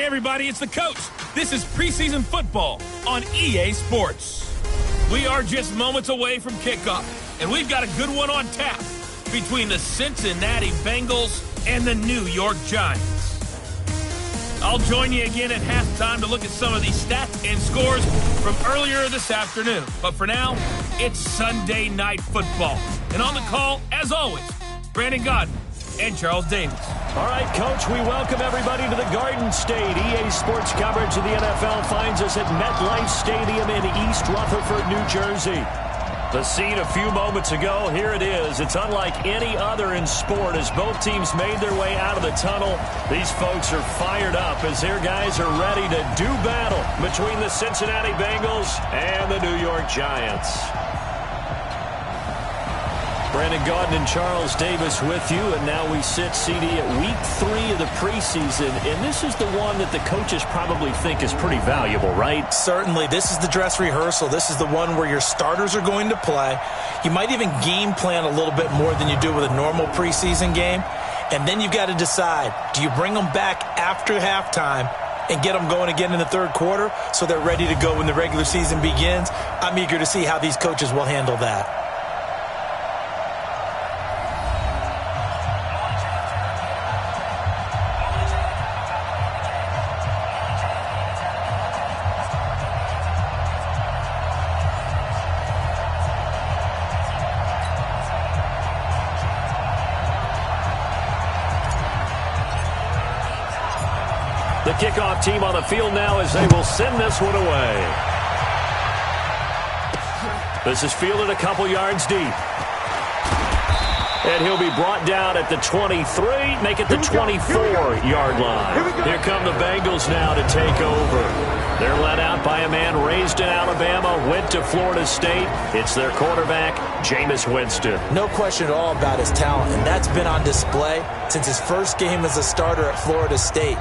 Hey everybody, it's the coach. This is preseason football on EA Sports. We are just moments away from kickoff, and we've got a good one on tap between the Cincinnati Bengals and the New York Giants. I'll join you again at halftime to look at some of these stats and scores from earlier this afternoon. But for now, it's Sunday Night Football. And on the call, as always, Brandon Godden and Charles Davis. All right, Coach, we welcome everybody to the Garden State. EA Sports coverage of the NFL finds us at MetLife Stadium in East Rutherford, New Jersey. The scene a few moments ago, here it is. It's unlike any other in sport as both teams made their way out of the tunnel. These folks are fired up as their guys are ready to do battle between the Cincinnati Bengals and the New York Giants. Brandon Gaudin and Charles Davis with you, and now we sit, CD, at week 3 of the preseason, and this is the one that the coaches probably think is pretty valuable, right? Certainly. This is the dress rehearsal. This is the one where your starters are going to play. You might even game plan a little bit more than you do with a normal preseason game, and then you've got to decide, do you bring them back after halftime and get them going again in the third quarter so they're ready to go when the regular season begins? I'm eager to see how these coaches will handle that. The kickoff team on the field now as they will send this one away. This is fielded a couple yards deep. And he'll be brought down at the 23, make it the 24-yard line. Here come the Bengals now to take over. They're led out by a man raised in Alabama, went to Florida State. It's their quarterback, Jameis Winston. No question at all about his talent, and that's been on display since his first game as a starter at Florida State.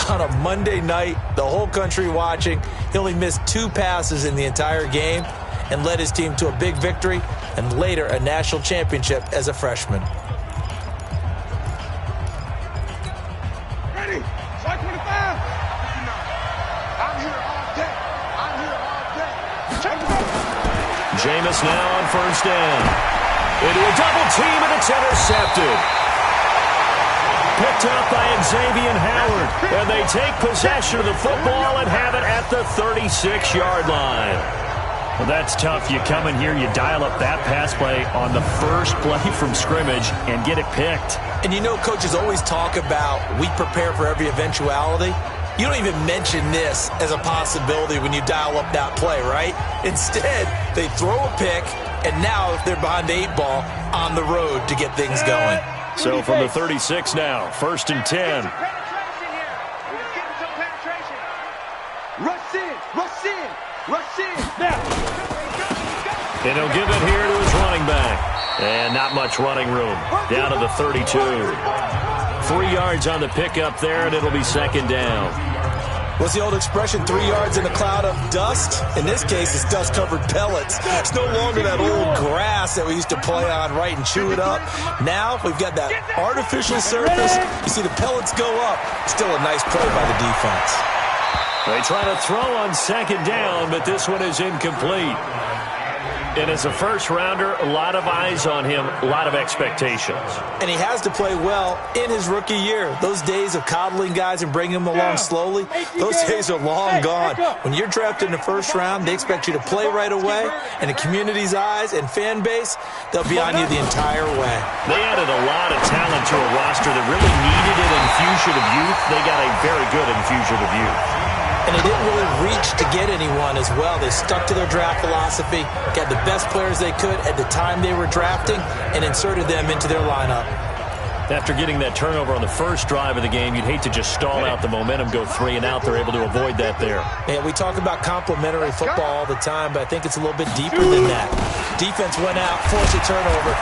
On a Monday night, the whole country watching, he only missed 2 passes in the entire game and led his team to a big victory and later a national championship as a freshman. Ready? Strike 25. I'm here all day. I'm here all day. Check it out. Jameis now on first down. Into a double team, and it's intercepted. Picked up by Xavier Howard, and they take possession of the football and have it at the 36-yard line. Well, that's tough. You come in here, you dial up that pass play on the first play from scrimmage and get it picked. And you know coaches always talk about we prepare for every eventuality. You don't even mention this as a possibility when you dial up that play, right? Instead, they throw a pick, and now they're behind the 8 ball on the road to get things going. So from the 36 now, 1st and 10. Rush in, rush in, rush in. Now. And he'll give it here to his running back. And not much running room. Down to the 32. 3 yards on the pickup there, and it'll be 2nd down. What's the old expression, 3 yards in a cloud of dust? In this case, it's dust-covered pellets. It's no longer that old grass that we used to play on, right, and chew it up. Now we've got that artificial surface. You see the pellets go up. Still a nice play by the defense. They try to throw on 2nd down, but this one is incomplete. And as a first-rounder, a lot of eyes on him, a lot of expectations. And he has to play well in his rookie year. Those days of coddling guys and bringing them along slowly, those days are long gone. When you're drafted in the first round, they expect you to play right away. And the community's eyes and fan base, they'll be on you the entire way. They added a lot of talent to a roster that really needed an infusion of youth. They got a very good infusion of youth. And they didn't really reach to get anyone as well. They stuck to their draft philosophy, got the best players they could at the time they were drafting, and inserted them into their lineup. After getting that turnover on the first drive of the game, you'd hate to just stall out the momentum, go 3 and out. They're able to avoid that there. And we talk about complementary football all the time, but I think it's a little bit deeper than that. Defense went out, forced a turnover,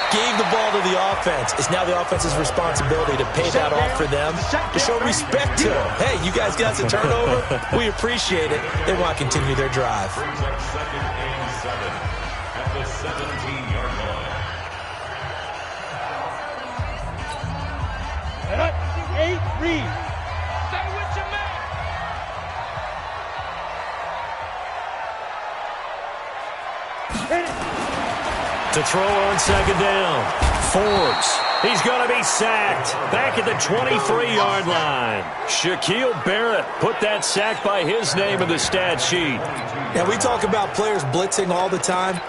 gave the ball to the offense. It's now the offense's responsibility to pay that off for them, to show respect to them. Hey, you guys got the turnover. We appreciate it. They want to continue their drive. At the 17-yard line. 8, read. Stay with your man. To throw on second down. Forbes. He's going to be sacked. Back at the 23-yard line. Shaquille Barrett put that sack by his name in the stat sheet. Yeah, we talk about players blitzing all the time.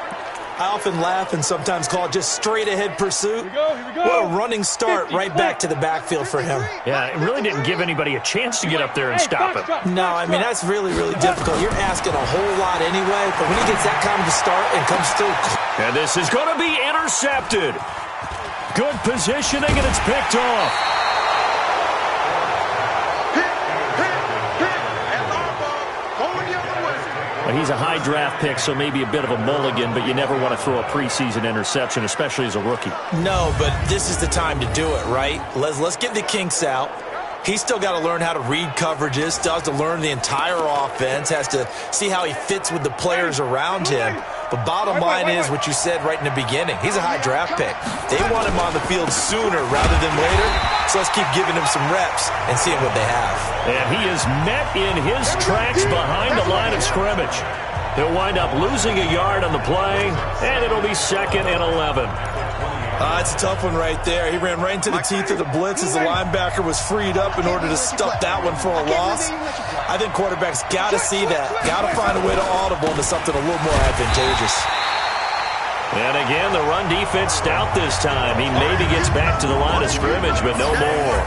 I often laugh and sometimes call it just straight-ahead pursuit. Here we go. What a running start right back to the backfield for him. Yeah, it really didn't give anybody a chance to get up there and stop him. No, I mean, that's really, really difficult. You're asking a whole lot anyway, but when he gets that kind of a start and comes through. And this is going to be intercepted. Good positioning, and it's picked off. Well, he's a high draft pick, so maybe a bit of a mulligan, but you never want to throw a preseason interception, especially as a rookie. No, but this is the time to do it, right? Let's get the kinks out. He's still got to learn how to read coverages, still has to learn the entire offense, has to see how he fits with the players around him. But bottom line is what you said right in the beginning. He's a high draft pick. They want him on the field sooner rather than later, so let's keep giving him some reps and seeing what they have. And he is met in his tracks behind the line of scrimmage. He'll wind up losing a yard on the play, and it'll be 2nd and 11. It's a tough one right there. He ran right into the teeth of the blitz as the linebacker was freed up in order to stuff that one for a loss. I think quarterbacks got to see that, got to find a way to audible into something a little more advantageous. And again, the run defense stout this time. He maybe gets back to the line of scrimmage, but no more.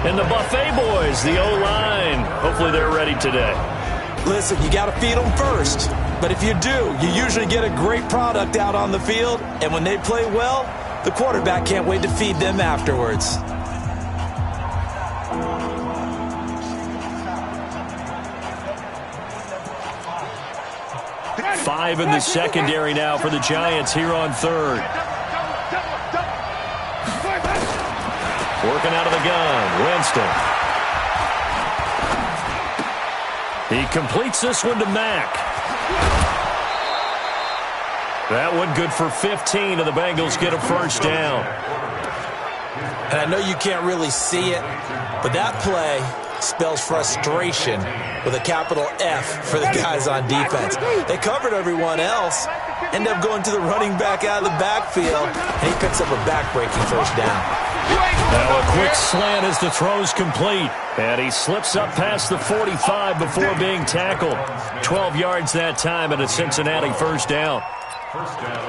And the Buffet boys, the O-line, hopefully they're ready today. Listen, you got to feed them first. But if you do, you usually get a great product out on the field. And when they play well, the quarterback can't wait to feed them afterwards. Five in the secondary now for the Giants here on 3rd. Working out of the gun, Winston. He completes this one to Mack. That one good for 15, and the Bengals get a first down. And I know you can't really see it, but that play spells frustration with a capital F for the guys on defense. They covered everyone else, end up going to the running back out of the backfield, and he picks up a back-breaking first down. Now a quick slant as the throw's complete. And he slips up past the 45 before being tackled. 12 yards that time and a Cincinnati first down.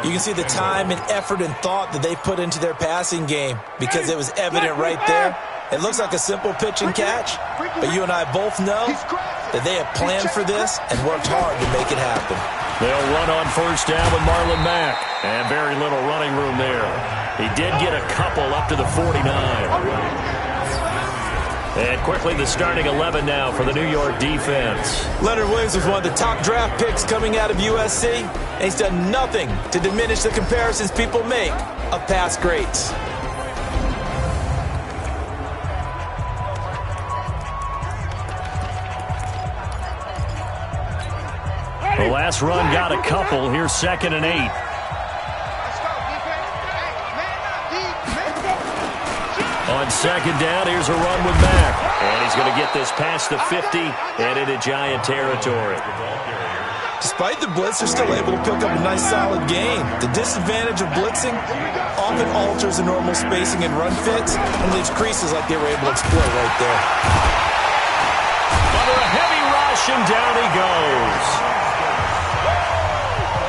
You can see the time and effort and thought that they put into their passing game because it was evident right there. It looks like a simple pitch and catch, but you and I both know that they have planned for this and worked hard to make it happen. They'll run on first down with Marlon Mack. And very little running room there. He did get a couple up to the 49. And quickly the starting 11 now for the New York defense. Leonard Williams was one of the top draft picks coming out of USC, and he's done nothing to diminish the comparisons people make of past greats. The last run got a couple. Here's 2nd and 8. On second down, here's a run with Mack. And he's going to get this past the 50 and into Giant territory. Despite the blitz, they're still able to pick up a nice, solid gain. The disadvantage of blitzing often alters the normal spacing and run fits and leaves creases like they were able to exploit right there. Under a heavy rush, and down he goes.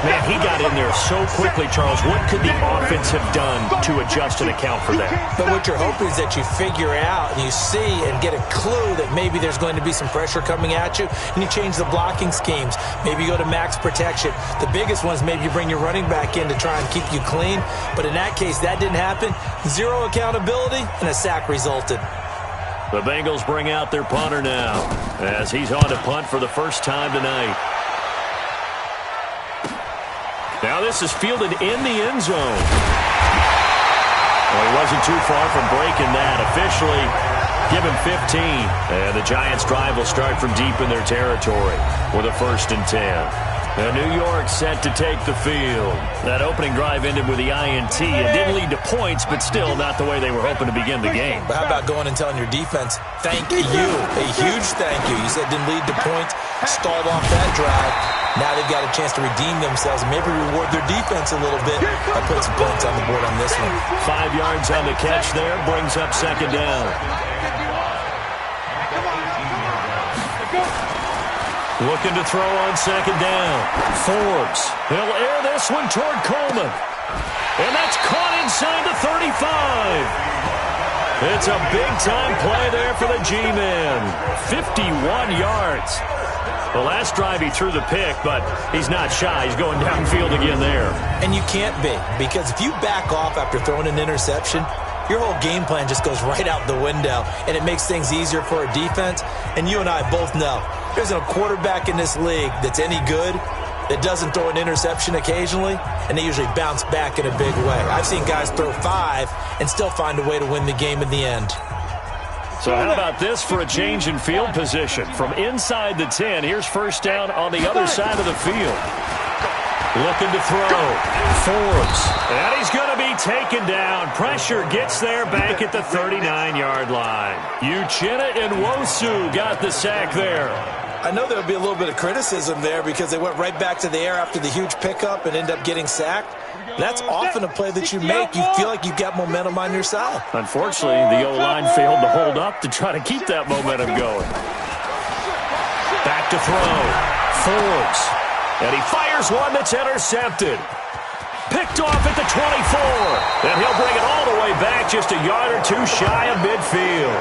Man, he got in there so quickly, Charles. What could the offense have done to adjust and account for that? But what you're hoping is that you figure out and you see and get a clue that maybe there's going to be some pressure coming at you, and you change the blocking schemes. Maybe you go to max protection. The biggest one is maybe you bring your running back in to try and keep you clean. But in that case, that didn't happen. Zero accountability, and a sack resulted. The Bengals bring out their punter now as he's on to punt for the first time tonight. Now this is fielded in the end zone. Well, he wasn't too far from breaking that. Officially, give him 15. And the Giants' drive will start from deep in their territory with a 1st and 10. Now New York set to take the field. That opening drive ended with the INT. It didn't lead to points, but still not the way they were hoping to begin the game. But how about going and telling your defense, thank you, a huge thank you. You said it didn't lead to points, stalled off that drive. Now they've got a chance to redeem themselves and maybe reward their defense a little bit by putting some points on the board on this one. 5 yards on the catch there, brings up second down. Looking to throw on second down. Forbes. He'll air this one toward Coleman. And that's caught inside the 35. It's a big-time play there for the G-Man. 51 yards. The last drive he threw the pick, but he's not shy. He's going downfield again there. And you can't be, because if you back off after throwing an interception, your whole game plan just goes right out the window, and it makes things easier for a defense. And you and I both know there's a quarterback in this league that's any good that doesn't throw an interception occasionally, and they usually bounce back in a big way. I've seen guys throw 5 and still find a way to win the game in the end. So how about this for a change in field position? From inside the 10, here's first down on the other side of the field. Looking to throw. Forbes. And he's going to be taken down. Pressure gets there back at the 39-yard line. Uchenna and Nwosu got the sack there. I know there would be a little bit of criticism there because they went right back to the air after the huge pickup and end up getting sacked. That's often a play that you make. You feel like you've got momentum on your side. Unfortunately, the O-line failed to hold up to try to keep that momentum going. Back to throw. Forbes. And he fires one that's intercepted. Picked off at the 24. And he'll bring it all the way back just a yard or two shy of midfield.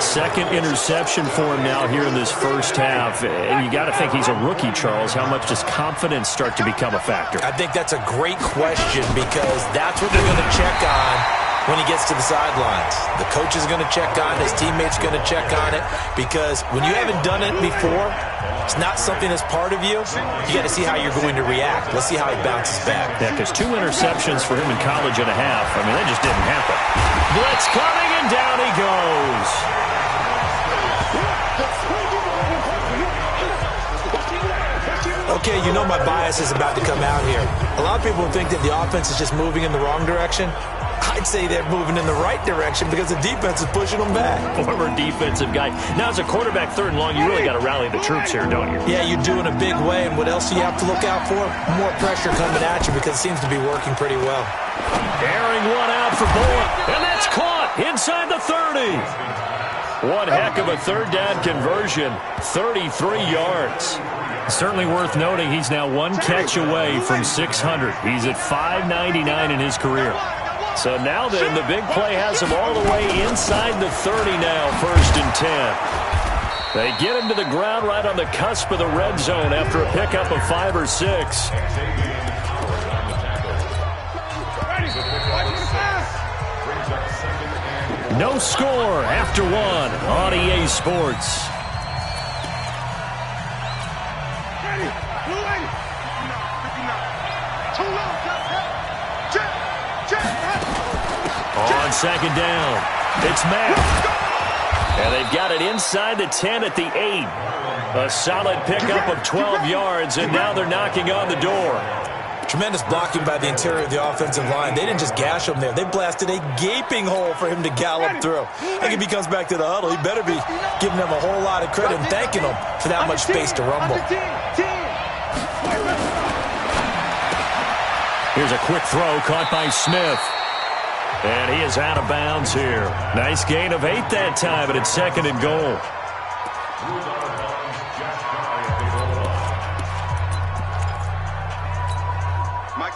Second interception for him now here in this first half. And you got to think he's a rookie, Charles. How much does confidence start to become a factor? I think that's a great question because that's what they're going to check on when he gets to the sidelines. The coach is going to check on it. His teammates are going to check on it because when you haven't done it before, it's not something that's part of you. You got to see how you're going to react. Let's see how he bounces back. Yeah, because 2 interceptions for him in college and a half. I mean, that just didn't happen. Blitz coming, and down he goes. Okay, you know my bias is about to come out here. A lot of people think that the offense is just moving in the wrong direction. I'd say they're moving in the right direction because the defense is pushing them back. Former defensive guy. Now, as a quarterback, 3rd and long, you really got to rally the troops here, don't you? Yeah, you do in a big way. And what else do you have to look out for? More pressure coming at you because it seems to be working pretty well. Airing one out for Bullock. And that's caught inside the 30. One heck of a 3rd down conversion. 33 yards. Certainly worth noting he's now 1 catch away from 600. He's at 599 in his career. So now then, the big play has him all the way inside the 30 now, 1st and 10. They get him to the ground right on the cusp of the red zone after a pickup of 5 or 6. No score after 1 on EA Sports. On second down, it's Matt. And they've got it inside the 10 at the 8. A solid pickup of 12 yards, and now they're knocking on the door. Tremendous blocking by the interior of the offensive line. They didn't just gash him there. They blasted a gaping hole for him to gallop through. I think if he comes back to the huddle, he better be giving them a whole lot of credit and thanking them for that much space to rumble. Here's a quick throw caught by Smith. And he is out of bounds here. Nice gain of 8 that time, but it's 2nd and goal.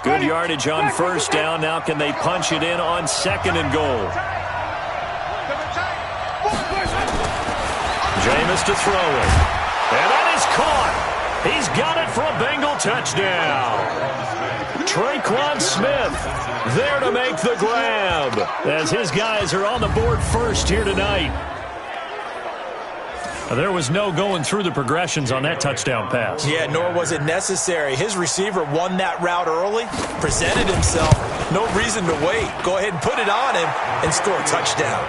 Good yardage on 1st down. Now can they punch it in on 2nd and goal? Jameis to throw it. And that is caught. He's got it for a Bengal touchdown. Traquan Smith there to make the grab as his guys are on the board first here tonight. There was no going through the progressions on that touchdown pass. Yeah, nor was it necessary. His receiver won that route early, presented himself. No reason to wait. Go ahead and put it on him and score a touchdown.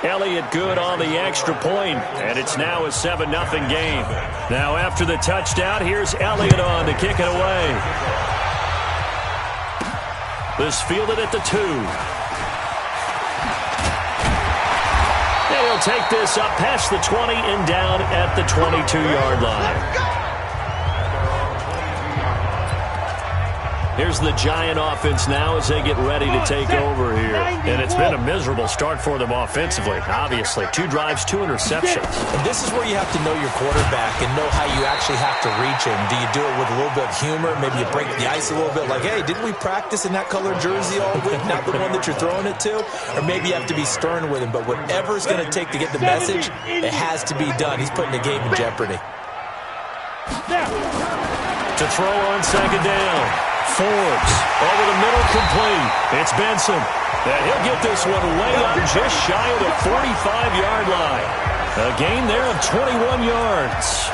Elliott good on the extra point, and it's now a 7-0 game. Now after the touchdown, here's Elliott on to kick it away. This fielded at the 2. He'll take this up past the 20 and down at the 22-yard line. Here's the Giant offense now as they get ready to take over here. And it's been a miserable start for them offensively, obviously. 2 drives, 2 interceptions. And this is where you have to know your quarterback and know how you actually have to reach him. Do you do it with a little bit of humor? Maybe you break the ice a little bit like, hey, didn't we practice in that colored jersey all week, not the one that you're throwing it to? Or maybe you have to be stern with him. But whatever it's going to take to get the message, it has to be done. He's putting the game in jeopardy. To throw on second down. Forbes over the middle, complete. It's Benson. And he'll get this one way up just shy of the 45-yard line. A gain there of 21 yards.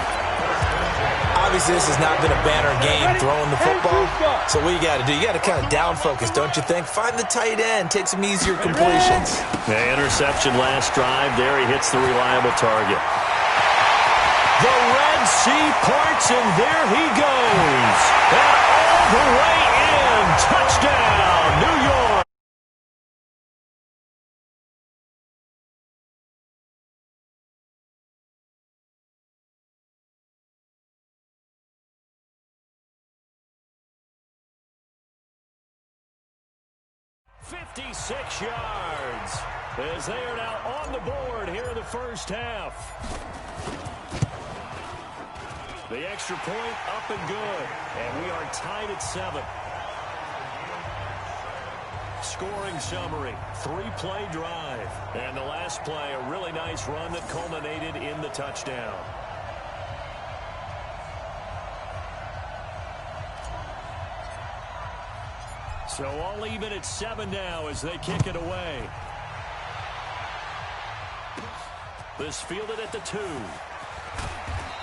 Obviously, this has not been a banner game throwing the football. So what you got to do, you got to kind of down focus, don't you think? Find the tight end, take some easier completions. The interception last drive. There he hits the reliable target. The Red Sea parts, and there he goes. And all the way in. Touchdown, New York. "56 yards as they are now on the board here in the first half. The extra point up and good, and we are tied at 7. Scoring summary, 3-play drive, and the last play, a really nice run that culminated in the touchdown. So all even at 7 now as they kick it away. This fielded at the 2.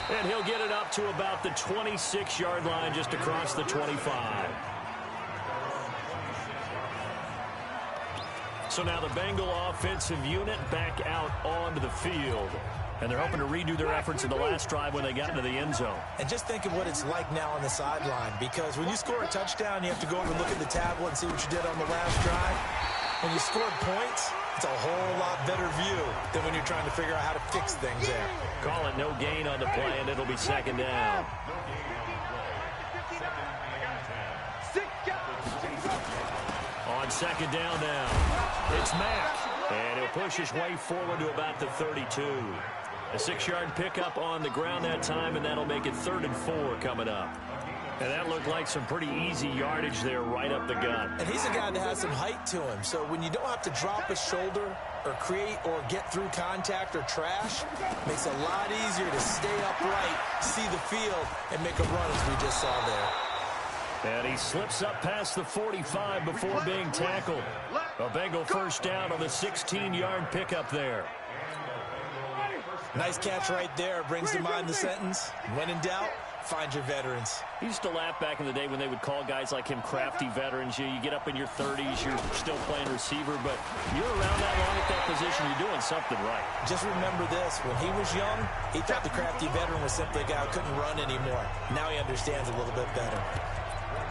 And he'll get it up to about the 26-yard line, just across the 25. So now the Bengal offensive unit back out onto the field. And they're hoping to redo their efforts in the last drive when they got into the end zone. And just think of what it's like now on the sideline, because when you score a touchdown, you have to go over and look at the tablet and see what you did on the last drive. When you scored points, it's a whole lot better view than when you're trying to figure out how to fix things there. Call it no gain on the play, and it'll be second down. On second down now, it's Mack. And he'll push his way forward to about the 32. A 6-yard pickup on the ground that time, and that'll make it 3rd and 4 coming up. And that looked like some pretty easy yardage there right up the gut. And he's a guy that has some height to him. So when you don't have to drop a shoulder or create or get through contact or trash, it makes it a lot easier to stay upright, see the field, and make a run as we just saw there. And he slips up past the 45 before being tackled. A Bengal first down on the 16-yard pickup there. Nice catch right there. Brings to mind the sentence, when in doubt, find your veterans. He used to laugh back in the day when they would call guys like him crafty veterans. You get up in your 30s, you're still playing receiver, but you're around that long at that position, you're doing something right. Just remember this. When he was young, he thought the crafty veteran was simply a guy who couldn't run anymore. Now he understands a little bit better.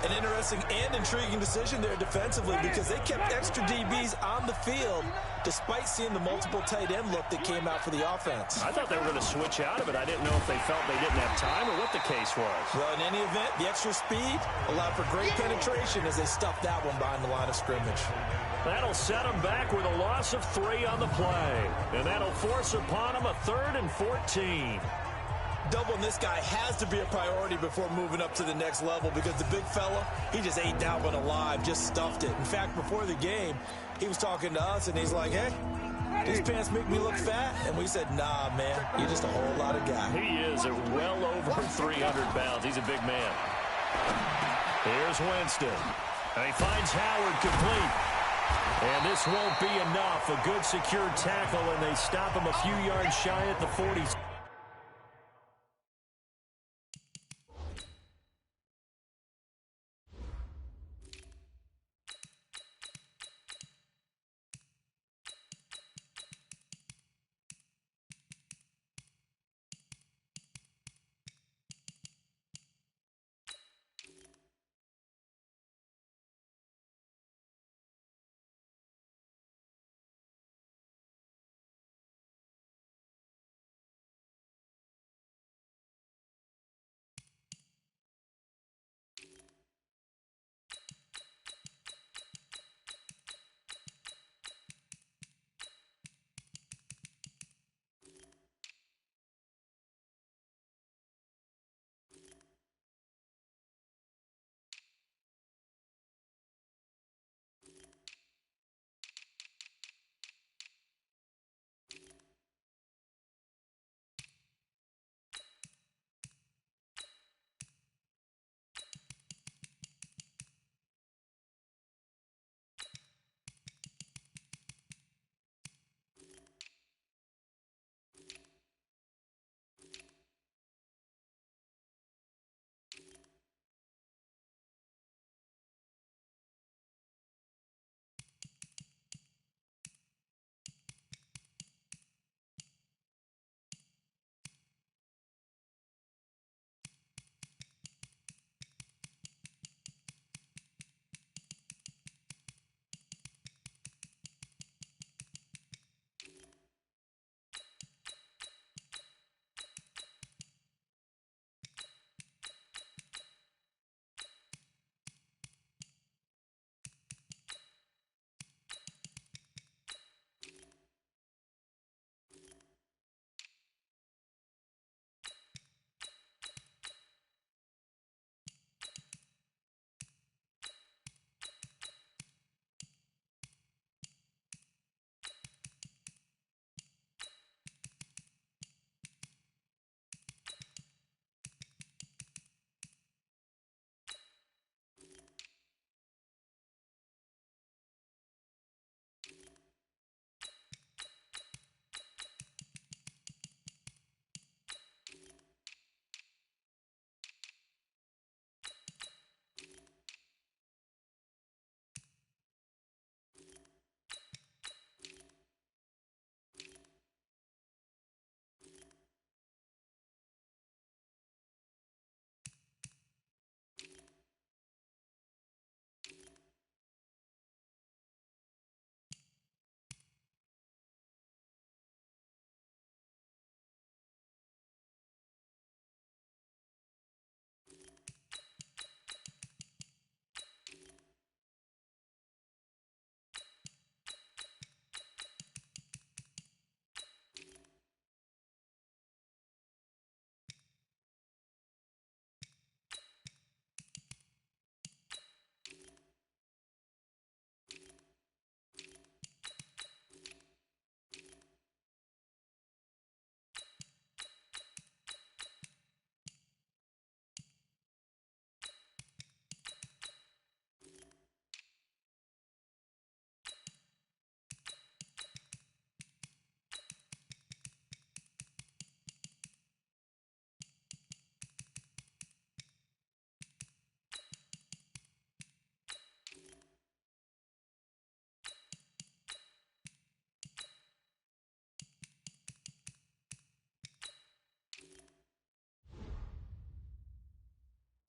An interesting and intriguing decision there defensively, because they kept extra DBs on the field despite seeing the multiple tight end look that came out for the offense. I thought they were going to switch out of it. I didn't know if they felt they didn't have time or what the case was. Well, in any event, the extra speed allowed for great penetration as they stuffed that one behind the line of scrimmage. That'll set them back with a loss of 3 on the play. And that'll force upon them a 3rd and 14. Doubling this guy has to be a priority before moving up to the next level, because the big fella, he just ate that one alive, just stuffed it. In fact, before the game, he was talking to us, and he's like, hey, these pants make me look fat? And we said, nah, man, you're just a whole lot of guy. He is at well over 300 pounds. He's a big man. Here's Winston. And he finds Howard complete. And this won't be enough. A good secure tackle, and they stop him a few yards shy at the 40.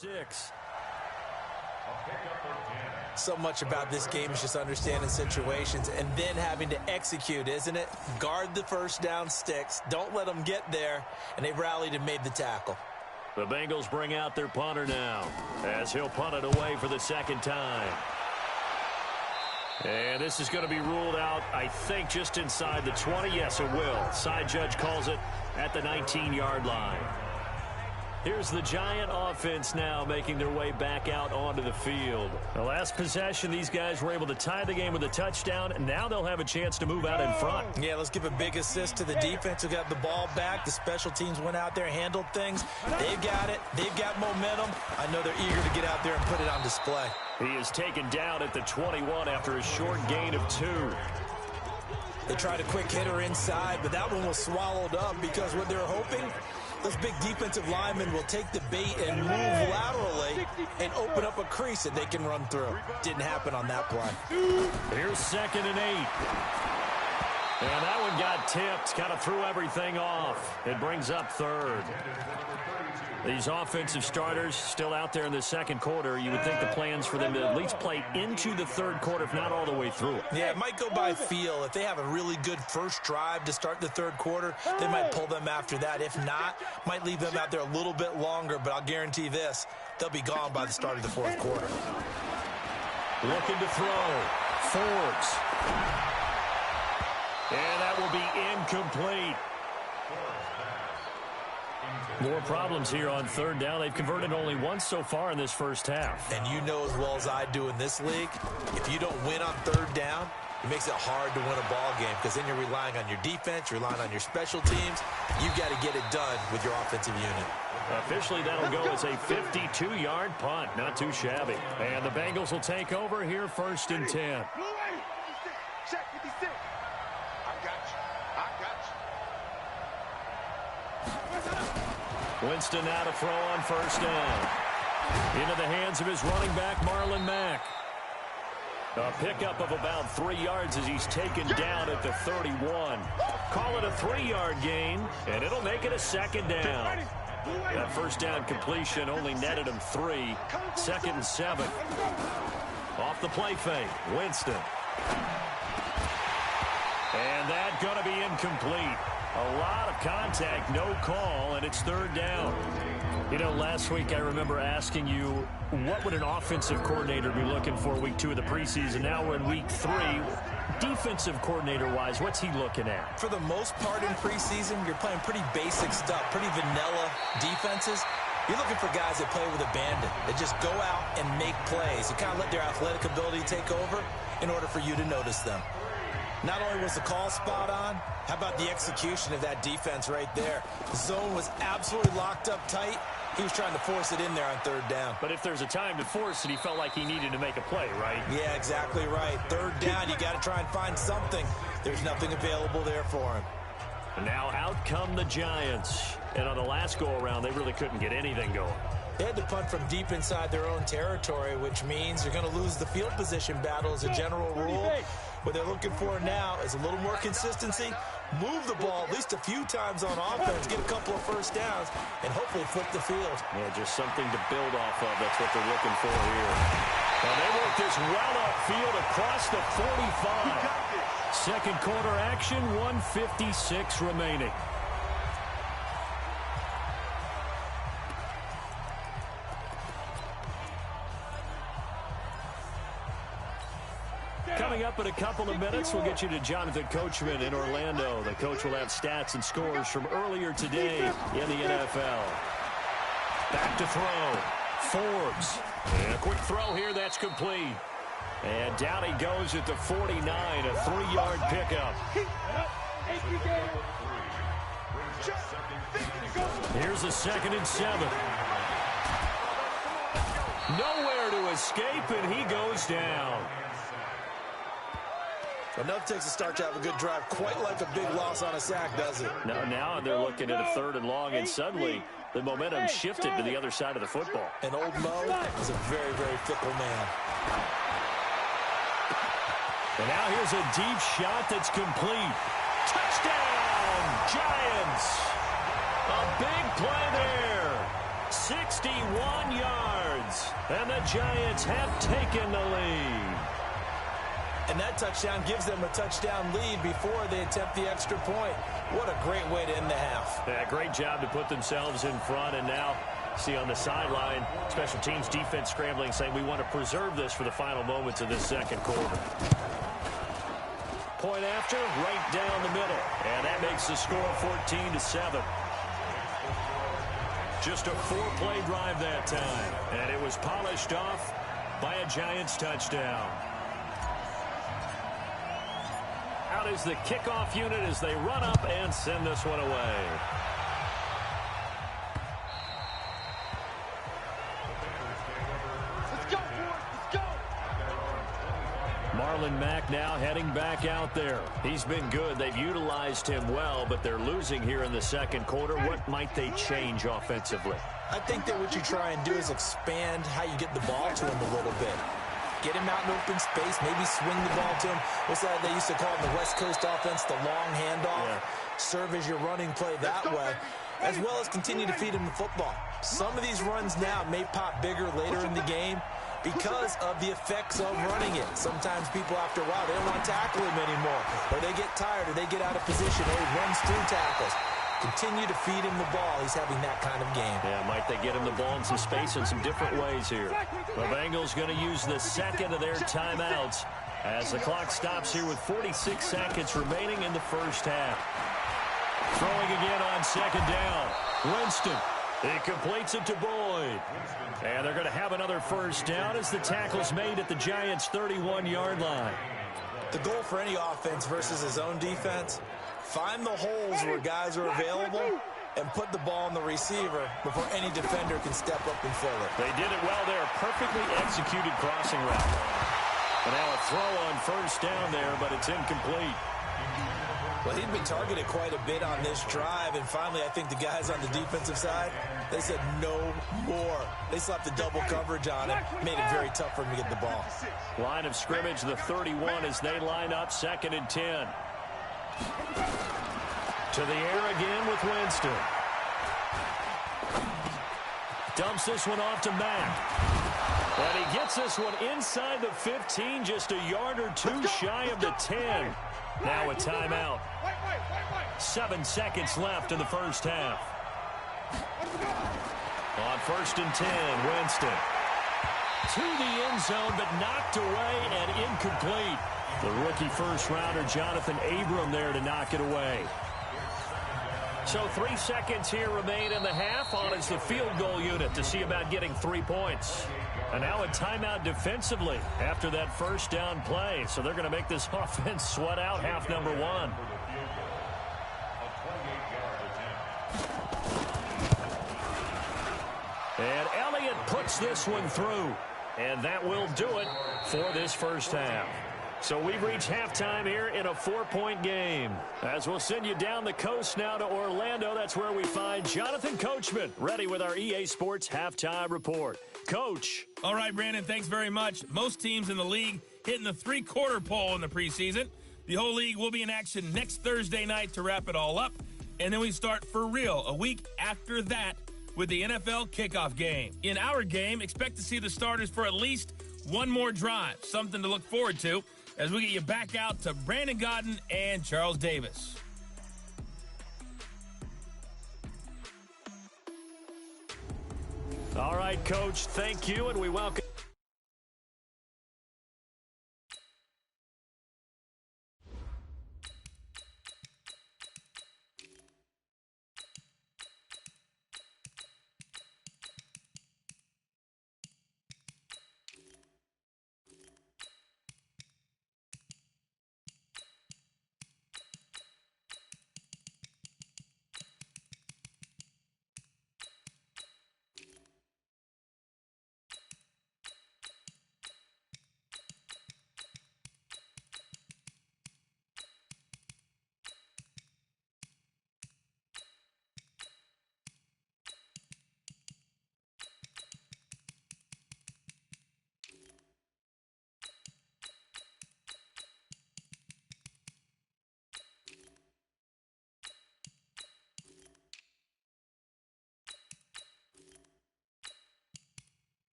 6. So much about this game is just understanding situations and then having to execute, isn't it? Guard the first down sticks. Don't let them get there. And they rallied and made the tackle. The Bengals bring out their punter now as he'll punt it away for the second time. And this is going to be ruled out, I think, just inside the 20. Yes, it will. Side judge calls it at the 19-yard line. Here's the Giant offense now making their way back out onto the field. The last possession, these guys were able to tie the game with a touchdown, and now they'll have a chance to move out in front. Yeah, let's give a big assist to the defense who got the ball back. The special teams went out there, handled things. They've got it. They've got momentum. I know they're eager to get out there and put it on display. He is taken down at the 21 after a short gain of 2. They tried a quick hitter inside, but that one was swallowed up because what they're hoping, those big defensive linemen will take the bait and move laterally and open up a crease that they can run through. Didn't happen on that play. Here's 2nd and 8. And that one got tipped, kind of threw everything off. It brings up 3rd. These offensive starters still out there in the second quarter. You would think the plans for them to at least play into the third quarter, if not all the way through it. Yeah, it might go by feel. If they have a really good first drive to start the third quarter, they might pull them after that. If not, might leave them out there a little bit longer, but I'll guarantee this, they'll be gone by the start of the fourth quarter. Looking to throw. Forbes. And that will be incomplete. More problems here on 3rd down. They've converted only once so far in this first half. And you know as well as I do in this league, if you don't win on 3rd down, it makes it hard to win a ball game because then you're relying on your defense, you're relying on your special teams. You've got to get it done with your offensive unit. Officially, that'll go as a 52-yard punt. Not too shabby. And the Bengals will take over here 1st and 10. Check 56. I got you. Winston now to throw on 1st down. Into the hands of his running back, Marlon Mack. A pickup of about 3 yards as he's taken down at the 31. Call it a 3-yard gain, and it'll make it a 2nd down. That 1st down completion only netted him 3. 2nd and 7. Off the play fake, Winston. And that going to be incomplete. A lot of contact, no call, and it's 3rd down. You know, last week I remember asking you, what would an offensive coordinator be looking for week 2 of the preseason? Now we're in week 3. Defensive coordinator-wise, what's he looking at? For the most part in preseason, you're playing pretty basic stuff, pretty vanilla defenses. You're looking for guys that play with abandon, that just go out and make plays. You kind of let their athletic ability take over in order for you to notice them. Not only was the call spot on, how about the execution of that defense right there? The zone was absolutely locked up tight. He was trying to force it in there on 3rd down. But if there's a time to force it, he felt like he needed to make a play, right? Yeah, exactly right. 3rd down, you got to try and find something. There's nothing available there for him. And now out come the Giants. And on the last go-around, they really couldn't get anything going. They had to punt from deep inside their own territory, which means you're going to lose the field position battle as a general rule. What they're looking for now is a little more consistency, move the ball at least a few times on offense, get a couple of 1st downs, and hopefully flip the field. Yeah, just something to build off of. That's what they're looking for here. And they work this well upfield across the 45. Second quarter action, 1:56 remaining. Coming up in a couple of minutes, we'll get you to Jonathan Coachman in Orlando. The coach will have stats and scores from earlier today in the NFL. Back to throw. Forbes. And a quick throw here that's complete. And down he goes at the 49, a 3-yard pickup. Here's a 2nd and 7. Nowhere to escape, and he goes down. Enough takes a start to have a good drive, quite like a big loss on a sack, does it? Now they're looking at a 3rd and long, and suddenly the momentum shifted to the other side of the football. And old Mo is a very, very fickle man. And now here's a deep shot that's complete. Touchdown, Giants! A big play there. 61 yards. And the Giants have taken the lead. And that touchdown gives them a touchdown lead before they attempt the extra point. What a great way to end the half. Yeah, great job to put themselves in front. And now, see on the sideline, special teams defense scrambling, saying we want to preserve this for the final moments of this second quarter. Point after, right down the middle. And that makes the score 14-7. Just a 4-play drive that time. And it was polished off by a Giants touchdown. Out is the kickoff unit as they run up and send this one away. Let's go, boys. Let's go. Marlon Mack now heading back out there. He's been good. They've utilized him well, but they're losing here in the second quarter. What might they change offensively? I think that what you try and do is expand how you get the ball to him a little bit. Get him out in open space, maybe swing the ball to him. What's that they used to call in the West Coast offense, the long handoff? Yeah. Serve as your running play that way, as well as continue to feed him the football. Some of these runs now may pop bigger later in the game because of the effects of running it. Sometimes people, after a while, they don't want to tackle him anymore, or they get tired, or they get out of position, or he runs through tackles. Continue to feed him the ball. He's having that kind of game. Yeah, might they get him the ball in some space in some different ways here. The Bengals going to use the second of their timeouts as the clock stops here with 46 seconds remaining in the first half. Throwing again on second down. Winston. He completes it to Boyd. And they're going to have another first down as the tackle's made at the Giants' 31-yard line. The goal for any offense versus his own defense, find the holes where guys are available and put the ball on the receiver before any defender can step up and fill it. They did it well there. Perfectly executed crossing route. And now a throw on first down there, but it's incomplete. Well, he'd been targeted quite a bit on this drive, and finally I think the guys on the defensive side, they said no more. They slapped the double coverage on him, made it very tough for him to get the ball. Line of scrimmage, the 31 as they line up, 2nd and 10. To the air again with Winston. Dumps this one off to Mack. And he gets this one inside the 15, just a yard or two shy of the 10. Now a timeout. 7 seconds left in the first half. On 1st and 10, Winston. To the end zone, but knocked away and incomplete. The rookie first-rounder, Jonathan Abram, there to knock it away. So 3 seconds here remain in the half. On is the field goal unit to see about getting 3 points. And now a timeout defensively after that first down play. So they're going to make this offense sweat out half number 1. And Elliott puts this one through. And that will do it for this first half. So we've reached halftime here in a 4-point game. As we'll send you down the coast now to Orlando, that's where we find Jonathan Coachman, ready with our EA Sports Halftime Report. Coach. All right, Brandon, thanks very much. Most teams in the league hitting the 3-quarter pole in the preseason. The whole league will be in action next Thursday night to wrap it all up. And then we start for real a week after that with the NFL kickoff game. In our game, expect to see the starters for at least one more drive, something to look forward to, as we get you back out to Brandon Gaudin and Charles Davis. All right, Coach, thank you, and we welcome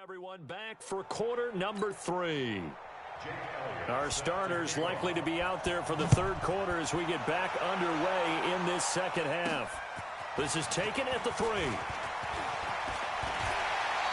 Everyone back for quarter number 3. Our starters likely to be out there for the third quarter as we get back underway in this second half. This is taken at the 3.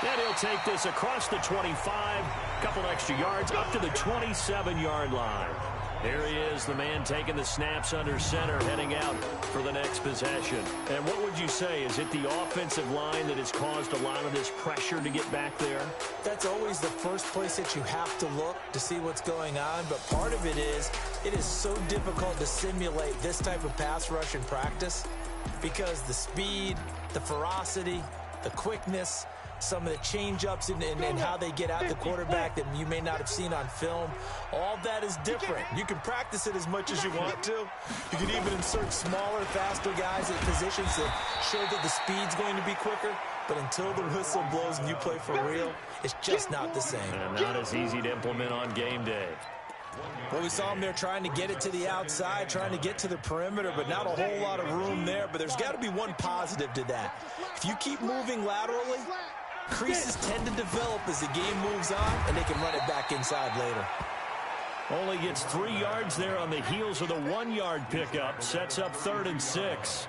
And he'll take this across the 25, couple extra yards up to the 27-yard line. Here he is, the man taking the snaps under center, heading out for the next possession. And what would you say? Is it the offensive line that has caused a lot of this pressure to get back there? That's always the first place that you have to look to see what's going on. But part of it is so difficult to simulate this type of pass rush in practice because the speed, the ferocity, the quickness, some of the change-ups and how they get at the quarterback that you may not have seen on film. All that is different. You can practice it as much as you want to. You can even insert smaller, faster guys at positions that show that the speed's going to be quicker. But until the whistle blows and you play for real, it's just not the same. And not as easy to implement on game day. Well, we saw him there trying to get it to the outside, trying to get to the perimeter, but not a whole lot of room there. But there's got to be one positive to that. If you keep moving laterally, creases tend to develop as the game moves on, and they can run it back inside later. Only gets 3 yards there on the heels of the 1-yard pickup. Sets up 3rd and 6.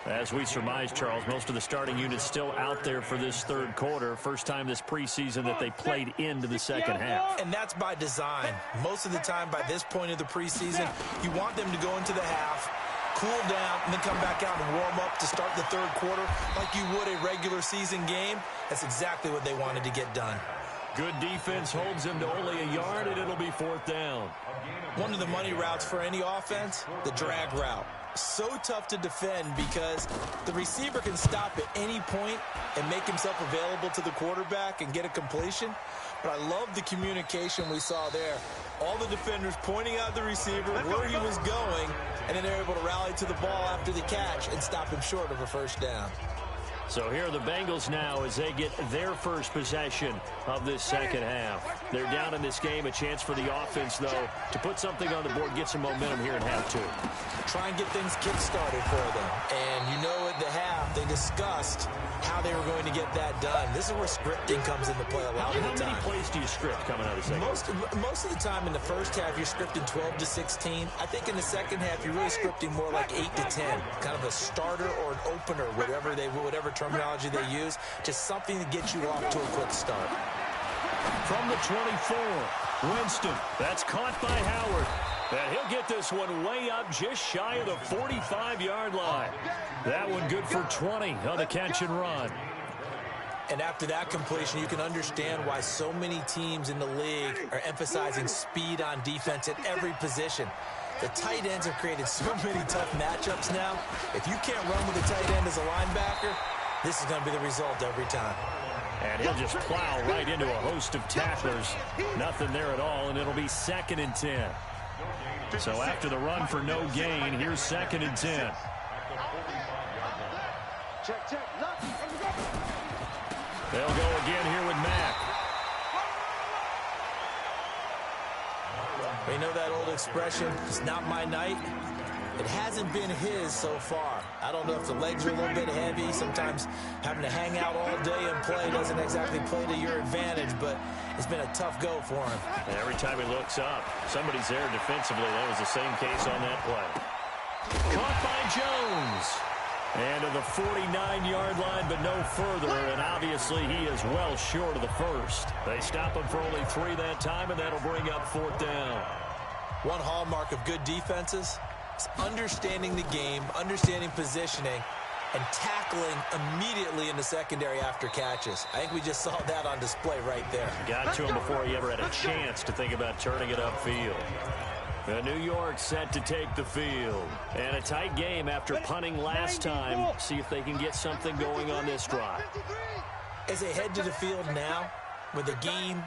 As we surmise, Charles, most of the starting units still out there for this third quarter. First time this preseason that they played into the second half. And that's by design. Most of the time by this point of the preseason, you want them to go into the half, cool down, and then come back out and warm up to start the third quarter like you would a regular season game. That's exactly what they wanted to get done. Good defense holds him to only a yard, and it'll be 4th down. One of the money routes for any offense, the drag route. So tough to defend because the receiver can stop at any point and make himself available to the quarterback and get a completion. But I love the communication we saw there. All the defenders pointing out the receiver, where he was going, and then they're able to rally to the ball after the catch and stop him short of a first down. So here are the Bengals now as they get their first possession of this second half. They're down in this game. A chance for the offense, though, to put something on the board, get some momentum here in half 2. Try and get things kick-started for them. And you know at the half, they discussed how they were going to get that done. This is where scripting comes into play a lot of the time. How many plays do you script coming out of the second? Most of the time in the first half, you're scripting 12 to 16. I think in the second half, you're really scripting more like 8 to 10. Kind of a starter or an opener, whatever terminology they use. Just something to get you off to a quick start. From the 24, Winston. That's caught by Howard. And he'll get this one way up just shy of the 45-yard line. That one good for 20 on the catch and run. And after that completion, you can understand why so many teams in the league are emphasizing speed on defense at every position. The tight ends have created so many tough matchups now. If you can't run with a tight end as a linebacker, this is going to be the result every time. And he'll just plow right into a host of tacklers. Nothing there at all, and it'll be 2nd and 10. So after the run for no gain, here's 2nd and 10. They'll go again here with Mack. You know that old expression, it's not my night? It hasn't been his so far. I don't know if the legs are a little bit heavy. Sometimes having to hang out all day and play doesn't exactly play to your advantage, but it's been a tough go for him. And every time he looks up, somebody's there defensively. That was the same case on that play. Caught by Jones. And to the 49-yard line, but no further. And obviously he is well short of the first. They stop him for only 3 that time, and that'll bring up 4th down. One hallmark of good defenses is understanding the game, understanding positioning, and tackling immediately in the secondary after catches. I think we just saw that on display right there. Got to him before he ever had a chance to think about turning it upfield. New York set to take the field. And a tight game after punting last time. See if they can get something going on this drive. As they head to the field now, with the game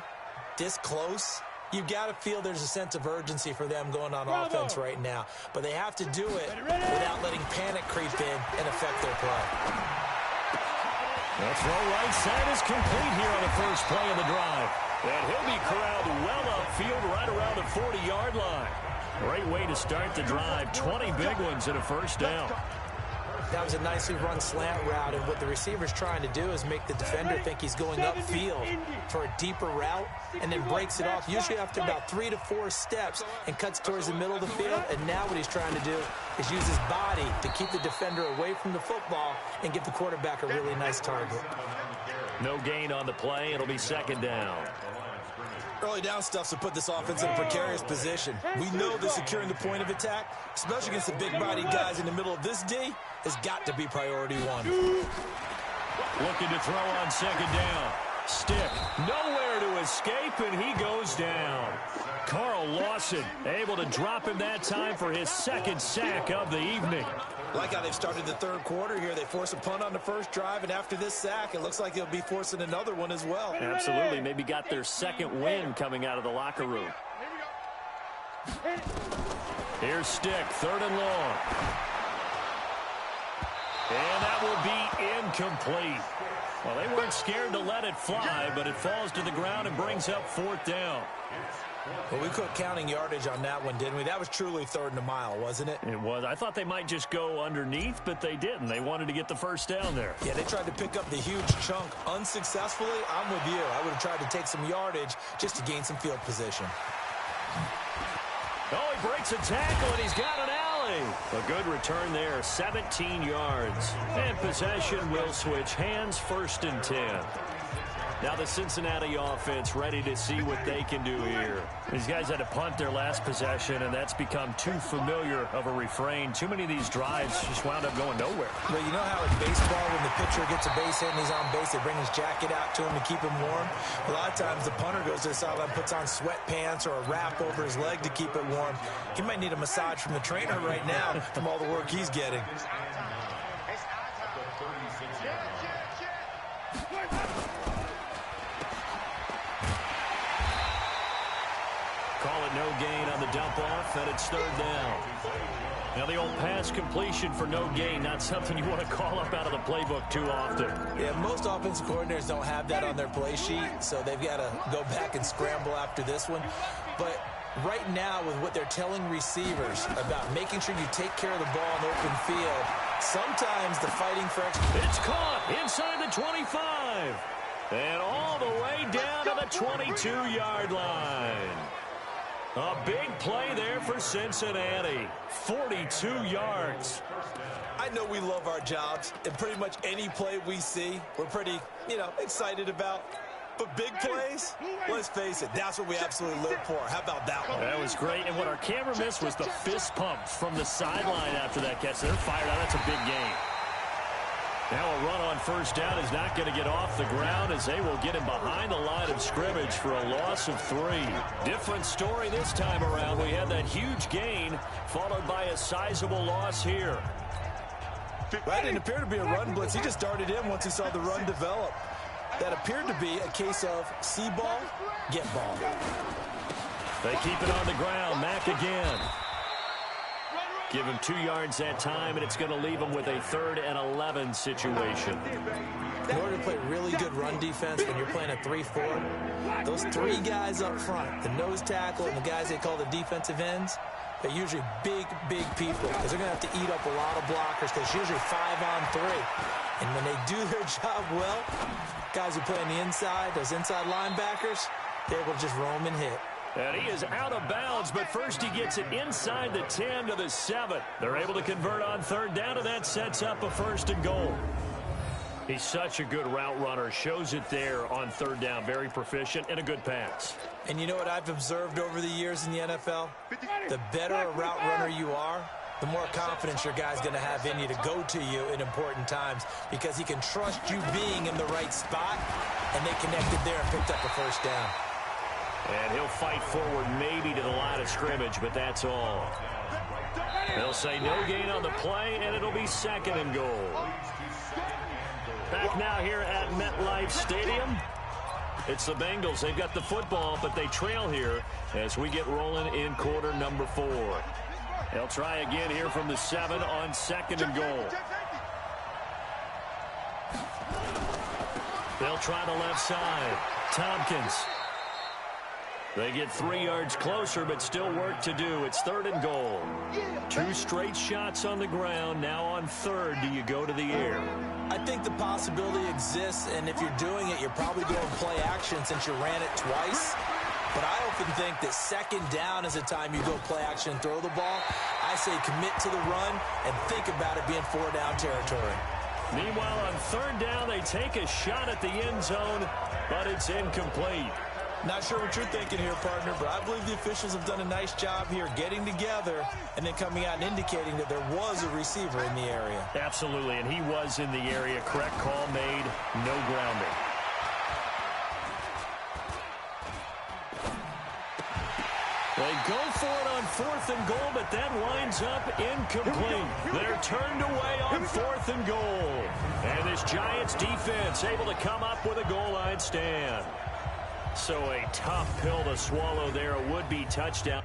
this close, you've got to feel there's a sense of urgency for them going on offense right now. But they have to do it without letting panic creep in and affect their play. The throw right side is complete here on the first play of the drive. And he'll be corralled well upfield right around the 40-yard line. Great way to start the drive. 20 big ones and a first down. That was a nicely run slant route, and what the receiver's trying to do is make the defender think he's going upfield for a deeper route, and then breaks it off, usually after about 3 to 4 steps, and cuts towards the middle of the field. And now what he's trying to do is use his body to keep the defender away from the football and give the quarterback a really nice target. No gain on the play. It'll be second down. Early down stuff to put this offense in a precarious position. We know that securing the point of attack, especially against the big-bodied guys in the middle of this D, has got to be priority one. Looking to throw on second down. Stick, nowhere to escape, and he goes down. Carl Lawson able to drop him that time for his second sack of the evening. Like how they've started the third quarter here. They force a punt on the first drive, and after this sack, it looks like they'll be forcing another one as well. Absolutely. Maybe got their second win coming out of the locker room. Here's Stick, third and long. And that will be incomplete. Well, they weren't scared to let it fly, but it falls to the ground and brings up fourth down. Well, we quit counting yardage on that one, didn't we? That was truly third and a mile, wasn't it? It was. I thought they might just go underneath, but they didn't. They wanted to get the first down there. Yeah, they tried to pick up the huge chunk unsuccessfully. I'm with you. I would have tried to take some yardage just to gain some field position. Oh, he breaks a tackle, and he's got an alley. A good return there, 17 yards. And possession will switch hands, first and 10. Now the Cincinnati offense ready to see what they can do here. These guys had to punt their last possession, and that's become too familiar of a refrain. Too many of these drives just wound up going nowhere. Well, you know how in baseball, when the pitcher gets a base hit and he's on base, they bring his jacket out to him to keep him warm? A lot of times the punter goes to the sideline, puts on sweatpants or a wrap over his leg to keep it warm. He might need a massage from the trainer right now from all the work he's getting. Call it no gain on the dump off, and it's third down. Now the old pass completion for no gain, not something you want to call up out of the playbook too often. Yeah, most offensive coordinators don't have that on their play sheet, so they've got to go back and scramble after this one. But right now, with what they're telling receivers about making sure you take care of the ball in open field, sometimes the fighting for extra... It's caught inside the 25. And all the way down to the 22-yard line. A big play there for Cincinnati. 42 yards. I know we love our jobs, and pretty much any play we see, we're pretty, excited about. But big plays, let's face it, that's what we absolutely live for. How about that one? That was great, and what our camera missed was the fist pump from the sideline after that catch. They're fired out. That's a big game. Now a run on first down is not going to get off the ground as they will get him behind the line of scrimmage for a loss of 3. Different story this time around. We had that huge gain followed by a sizable loss here. That didn't appear to be a run blitz. He just darted in once he saw the run develop. That appeared to be a case of see ball, get ball. They keep it on the ground. Mack again. Give him 2 yards that time, and it's going to leave him with a 3rd and 11 situation. In order to play really good run defense when you're playing a 3-4, those 3 guys up front, the nose tackle and the guys they call the defensive ends, they're usually big, big people because they're going to have to eat up a lot of blockers because it's usually 5-on-3. And when they do their job well, guys who play on the inside, those inside linebackers, they're able to just roam and hit. And he is out of bounds, but first he gets it inside the 10 to the 7. They're able to convert on third down, and that sets up a 1st and goal. He's such a good route runner. Shows it there on third down. Very proficient and a good pass. And you know what I've observed over the years in the NFL? The better a route runner you are, the more confidence your guy's going to have in you to go to you in important times because he can trust you being in the right spot, and they connected there and picked up a 1st down. And he'll fight forward maybe to the line of scrimmage, but that's all. They'll say no gain on the play, and it'll be 2nd and goal. Back now here at MetLife Stadium. It's the Bengals. They've got the football, but they trail here as we get rolling in quarter number 4. They'll try again here from the 7 on 2nd and goal. They'll try the left side. Tompkins. They get 3 yards closer, but still work to do. It's 3rd and goal. 2 straight shots on the ground. Now on 3rd, do you go to the air? I think the possibility exists, and if you're doing it, you're probably going play action since you ran it twice. But I often think that 2nd down is a time you go play action and throw the ball. I say commit to the run and think about it being 4-down territory. Meanwhile, on 3rd down, they take a shot at the end zone, but it's incomplete. Not sure what you're thinking here, partner, but I believe the officials have done a nice job here getting together and then coming out and indicating that there was a receiver in the area. Absolutely, and he was in the area. Correct call made, no grounding. They go for it on 4th and goal, but that winds up incomplete. They're turned away on 4th and goal. And this Giants defense able to come up with a goal line stand. So a tough pill to swallow there. A would-be touchdown.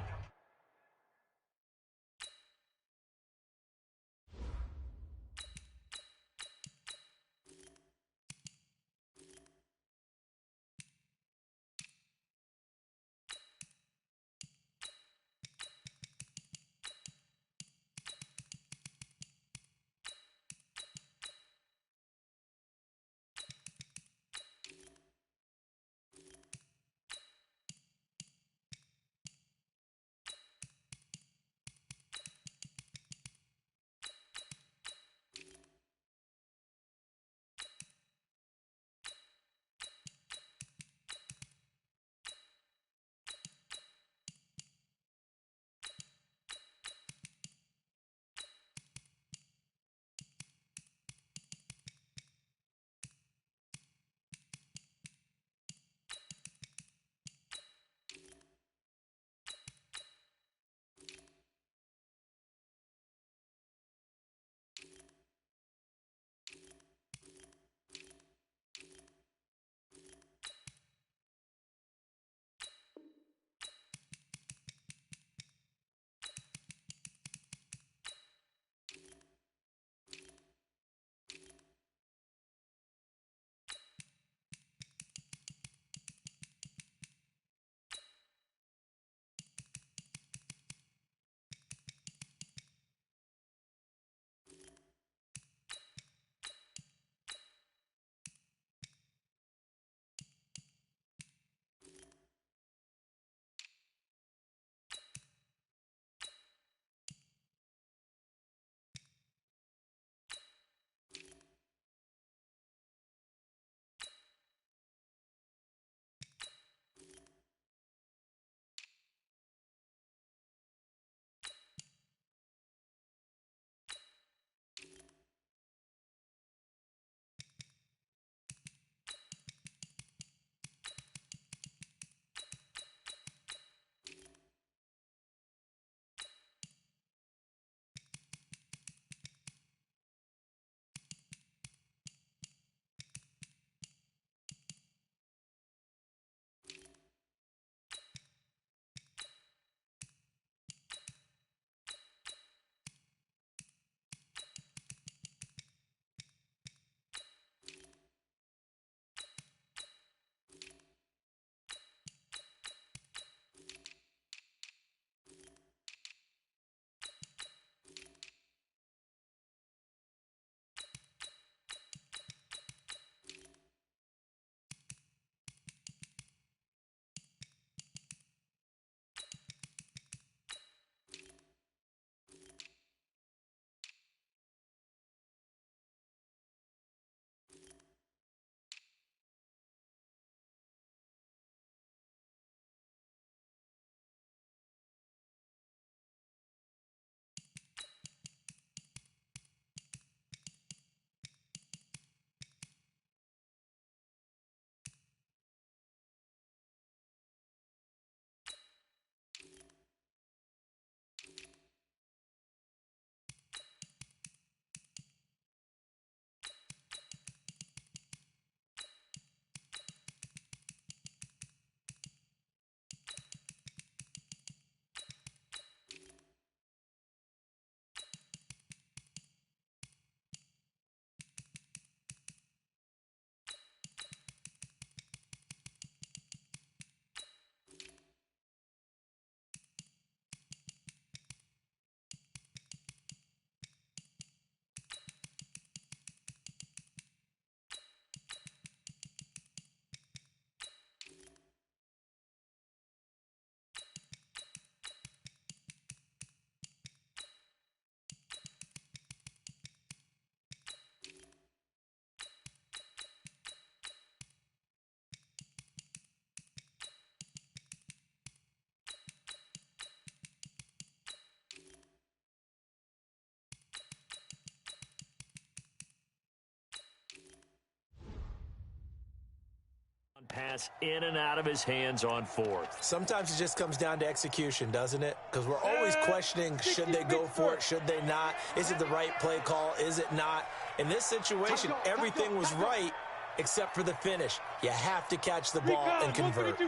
pass in and out of his hands on fourth. Sometimes it just comes down to execution, doesn't it? Because we're always questioning, should they go for it, should they not? Is it the right play call, is it not? In this situation, everything was right except for the finish. You have to catch the ball and convert. They'll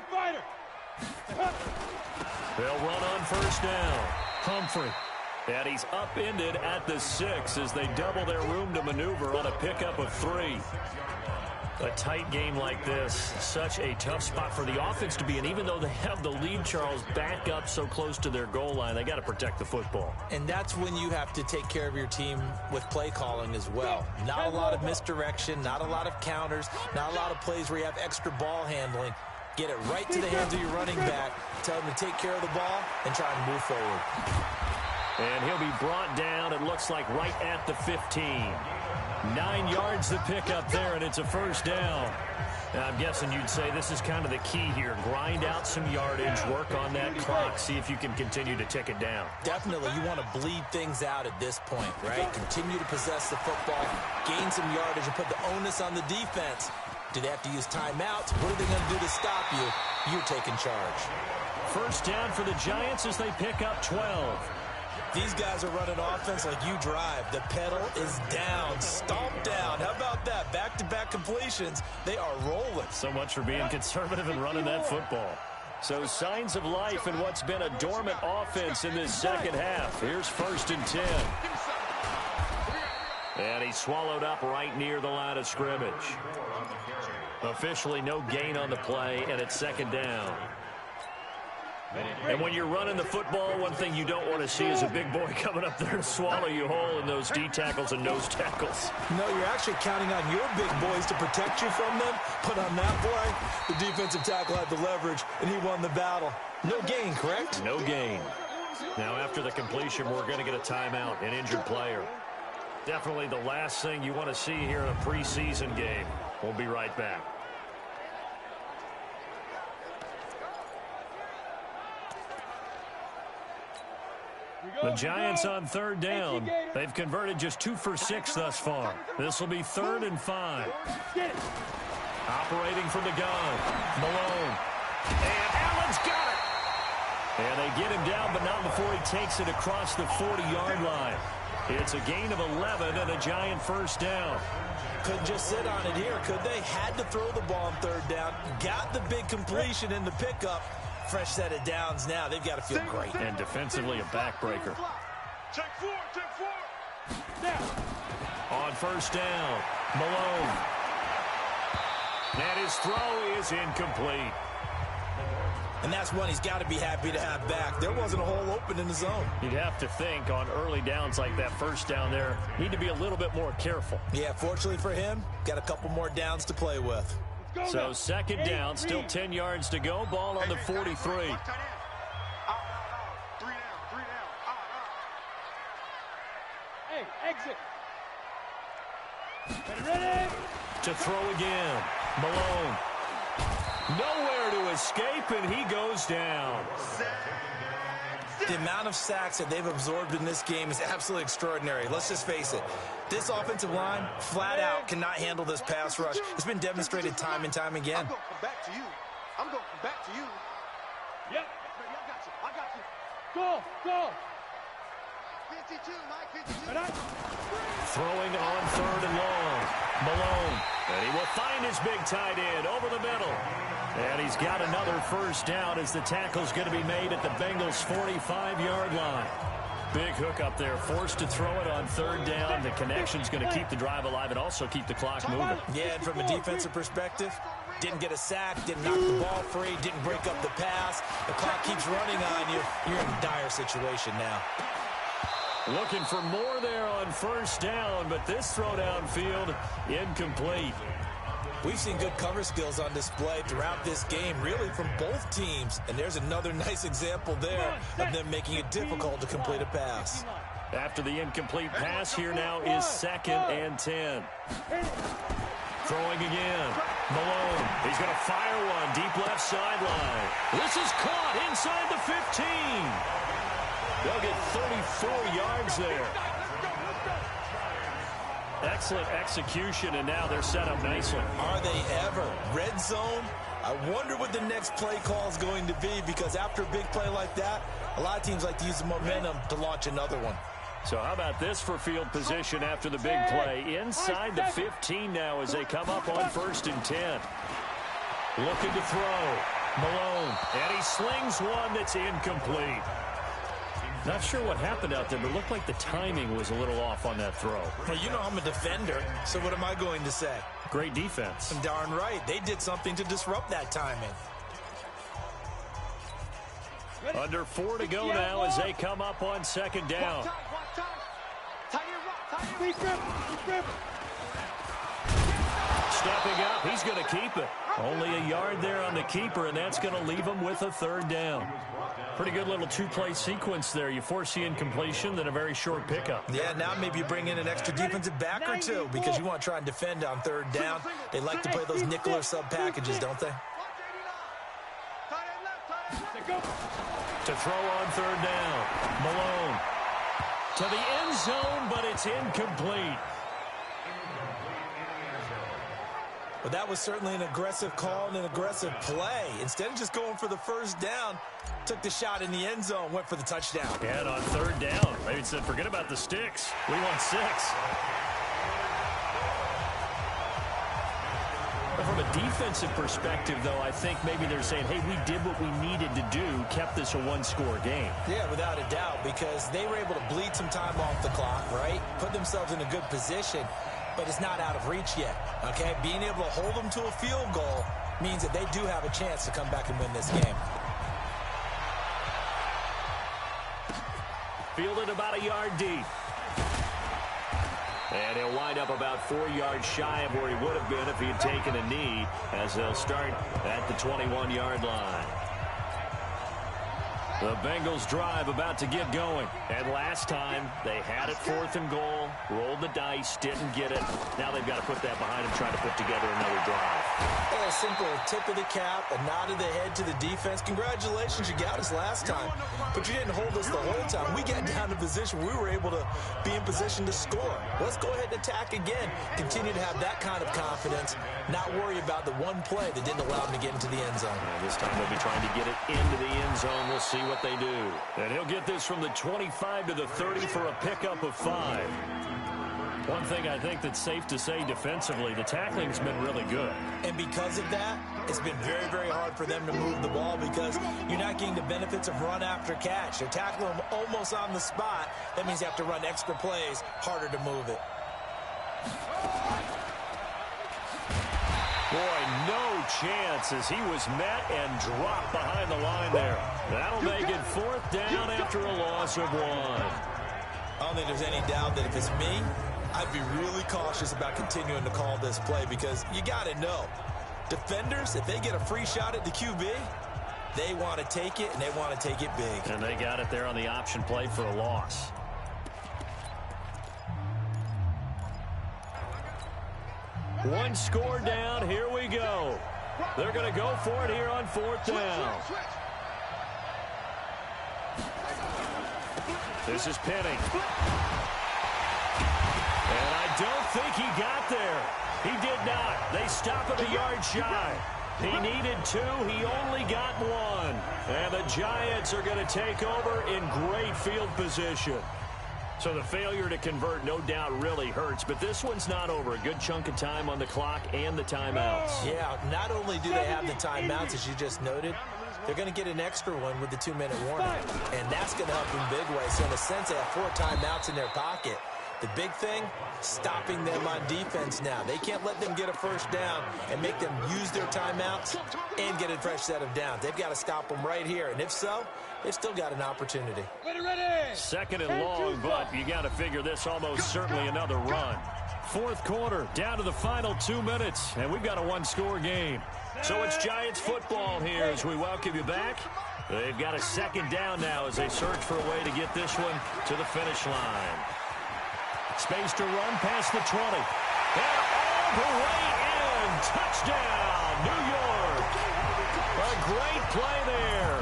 run on first down. Humphrey. And he's upended at the 6 as they double their room to maneuver on a pickup of 3. A tight game like this, such a tough spot for the offense to be in. Even though they have the lead, Charles, back up so close to their goal line, they got to protect the football. And that's when you have to take care of your team with play calling as well. Not a lot of misdirection, not a lot of counters, not a lot of plays where you have extra ball handling. Get it right to the hands of your running back, tell him to take care of the ball, and try and move forward. And he'll be brought down, it looks like, right at the 15. 9 yards to pick up there, and it's a first down. And I'm guessing you'd say this is kind of the key here. Grind out some yardage, work on that clock, see if you can continue to tick it down. Definitely. You want to bleed things out at this point, right? Continue to possess the football, gain some yardage, and put the onus on the defense. Do they have to use timeouts? What are they going to do to stop you? You're taking charge. First down for the Giants as they pick up 12. These guys are running offense like you drive. The pedal is down, stomped down. How about that? Back-to-back completions. They are rolling. So much for being conservative and running that football. So signs of life in what's been a dormant offense in this second half. Here's 1st and 10. And he's swallowed up right near the line of scrimmage. Officially no gain on the play, and it's 2nd down. And when you're running the football, one thing you don't want to see is a big boy coming up there to swallow you whole in those D tackles and nose tackles. No, you're actually counting on your big boys to protect you from them. But on that play, the defensive tackle had the leverage, and he won the battle. No gain, correct? No gain. Now, after the completion, we're going to get a timeout, an injured player. Definitely the last thing you want to see here in a preseason game. We'll be right back. The Giants on 3rd down. They've converted just 2 for 6 thus far. This will be 3rd and 5. Operating from the gun. Malone. And Allen's got it. And they get him down, but not before he takes it across the 40-yard line. It's a gain of 11 and a Giant first down. Couldn't just sit on it here, could they? Had to throw the ball on 3rd down. Got the big completion in the pickup. Fresh set of downs now. They've got to feel great. And defensively, a backbreaker. Check 4. On first down, Malone. And his throw is incomplete. And that's one he's got to be happy to have back. There wasn't a hole open in the zone. You'd have to think on early downs like that first down there, need to be a little bit more careful. Yeah, fortunately for him, got a couple more downs to play with. So 2nd down, still 10 yards to go. Ball on the 43. 3 down. Hey, exit. Ready. To throw again. Malone. Nowhere to escape, and he goes down. The amount of sacks that they've absorbed in this game is absolutely extraordinary. Let's just face it. This offensive line, flat out, cannot handle this pass rush. It's been demonstrated time and time again. I'm going to come back to you. Yep. I got you. Go. 52, Mike, 52. Throwing on 3rd and long. Malone. And he will find his big tight end over the middle. And he's got another first down as the tackle's going to be made at the Bengals' 45-yard line. Big hook up there, forced to throw it on 3rd down. The connection's going to keep the drive alive and also keep the clock moving. Yeah, and from a defensive perspective, didn't get a sack, didn't knock the ball free, didn't break up the pass. The clock keeps running on you. You're in a dire situation now. Looking for more there on first down, but this throw downfield incomplete. We've seen good cover skills on display throughout this game, really from both teams. And there's another nice example there of them making it difficult to complete a pass. After the incomplete pass, here now is 2nd and 10. Throwing again. Malone. He's going to fire one deep left sideline. This is caught inside the 15. They'll get 34 yards there. Excellent execution, and now they're set up nicely. Are they ever? Red zone? I wonder what the next play call is going to be, because after a big play like that, a lot of teams like to use the momentum to launch another one. So how about this for field position after the big play? Inside the 15 now as they come up on 1st and 10. Looking to throw. Malone. And he slings one that's incomplete. Not sure what happened out there, but it looked like the timing was a little off on that throw. Well, you know I'm a defender, so what am I going to say? Great defense. And darn right. They did something to disrupt that timing. Under 4 to go now as they come up on 2nd down. Stepping up, he's going to keep it. Only a yard there on the keeper, and that's going to leave him with a 3rd down. Pretty good little 2-play sequence there. You force the incompletion, then a very short pickup. Yeah, now maybe you bring in an extra defensive back or two, because you want to try and defend on 3rd down. They like to play those nickel or sub packages, don't they? To throw on 3rd down. Malone. To the end zone, but it's incomplete. But that was certainly an aggressive call and an aggressive play. Instead of just going for the 1st down, took the shot in the end zone, went for the touchdown. And on 3rd down, maybe said, forget about the sticks. We want 6. From a defensive perspective, though, I think maybe they're saying, hey, we did what we needed to do, kept this a 1-score game. Yeah, without a doubt, because they were able to bleed some time off the clock, right? Put themselves in a good position, but it's not out of reach yet, okay? Being able to hold them to a field goal means that they do have a chance to come back and win this game. Fielded about a yard deep. And he'll wind up about 4 yards shy of where he would have been if he had taken a knee, as they'll start at the 21-yard line. The Bengals drive about to get going. And last time, they had it 4th and goal, rolled the dice, didn't get it. Now they've got to put that behind them, try to put together another drive. A simple tip of the cap, a nod of the head to the defense. Congratulations, you got us last time. But you didn't hold us the whole time. We got down to position. We were able to be in position to score. Let's go ahead and attack again. Continue to have that kind of confidence. Not worry about the one play that didn't allow them to get into the end zone. And this time they'll be trying to get it into the end zone. We'll see what they do. And he'll get this from the 25 to the 30 for a pickup of 5. One thing I think that's safe to say defensively, the tackling's been really good. And because of that, it's been very, very hard for them to move the ball, because you're not getting the benefits of run after catch. They're tackling them almost on the spot. That means you have to run extra plays, harder to move it. Boy, no chance as he was met and dropped behind the line there. That'll make it 4th down after a loss of 1. I don't think there's any doubt that if it's me, I'd be really cautious about continuing to call this play, because you got to know, defenders, if they get a free shot at the QB, they want to take it, and they want to take it big. And they got it there on the option play for a loss. One score down. Here we go. They're going to go for it here on 4th down. This is Penning. And I don't think he got there. He did not. They stop at a yard shy. He needed 2. He only got 1. And the Giants are going to take over in great field position. So the failure to convert, no doubt, really hurts. But this one's not over. A good chunk of time on the clock and the timeouts. Yeah, not only do they have the timeouts, as you just noted, they're going to get an extra one with the 2-minute warning. And that's going to help in big ways. So in a sense, they have 4 timeouts in their pocket. The big thing, stopping them on defense now. They can't let them get a 1st down and make them use their timeouts and get a fresh set of downs. They've got to stop them right here. And if so, they've still got an opportunity. 2nd and long, but you got to figure this almost certainly another run. 4th quarter, down to the final 2 minutes, and we've got a 1-score game. So it's Giants football here as we welcome you back. They've got a 2nd down now as they search for a way to get this one to the finish line. Space to run past the 20. And all the way in. Touchdown, New York. A great play there.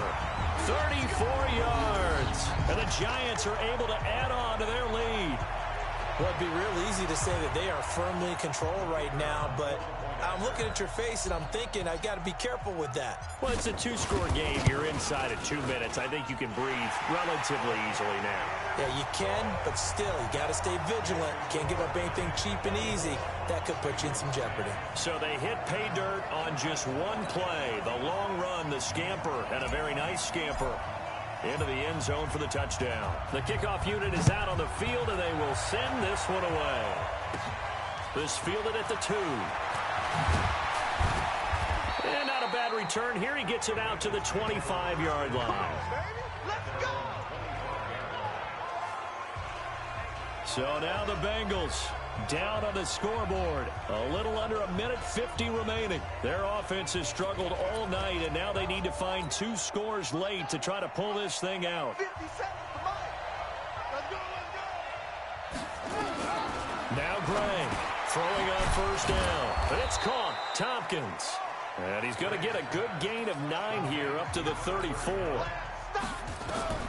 34 yards. And the Giants are able to add on to their lead. Well, it'd be real easy to say that they are firmly in control right now, but I'm looking at your face and I'm thinking I've got to be careful with that. Well, it's a two-score game. You're inside of 2 minutes. I think you can breathe relatively easily now. Yeah, you can, but still, you got to stay vigilant. Can't give up anything cheap and easy. That could put you in some jeopardy. So they hit pay dirt on just one play. The long run, the scamper, and a very nice scamper into the end zone for the touchdown. The kickoff unit is out on the field, and they will send this one away. This fielded at the 2. And not a bad return here. He gets it out to the 25-yard line. So now the Bengals down on the scoreboard. A little under a minute 50 remaining. Their offense has struggled all night, and now they need to find 2 scores late to try to pull this thing out. 50 seconds to Mike. Let's go, let's go. Now Gray throwing on first down. But it's caught. Tompkins. And he's going to get a good gain of 9 here up to the 34.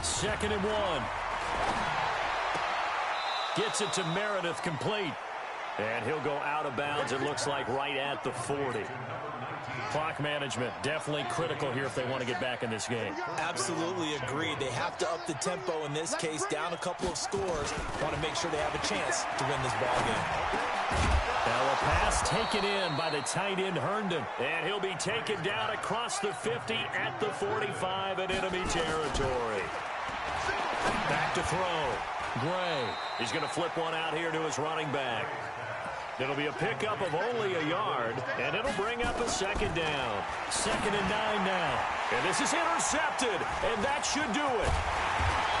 2nd and 1. Gets it to Meredith, complete. And he'll go out of bounds, it looks like, right at the 40. Clock management, definitely critical here if they want to get back in this game. Absolutely agreed. They have to up the tempo in this case, down a couple of scores. Want to make sure they have a chance to win this ball game. Now a pass taken in by the tight end Herndon. And he'll be taken down across the 50 at the 45 in enemy territory. Back to throw. Gray. He's going to flip one out here to his running back. It'll be a pickup of only a yard, and it'll bring up a 2nd down. 2nd and 9 now. And this is intercepted, and that should do it.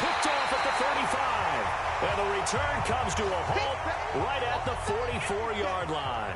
Picked off at the 35. And the return comes to a halt right at the 44-yard line.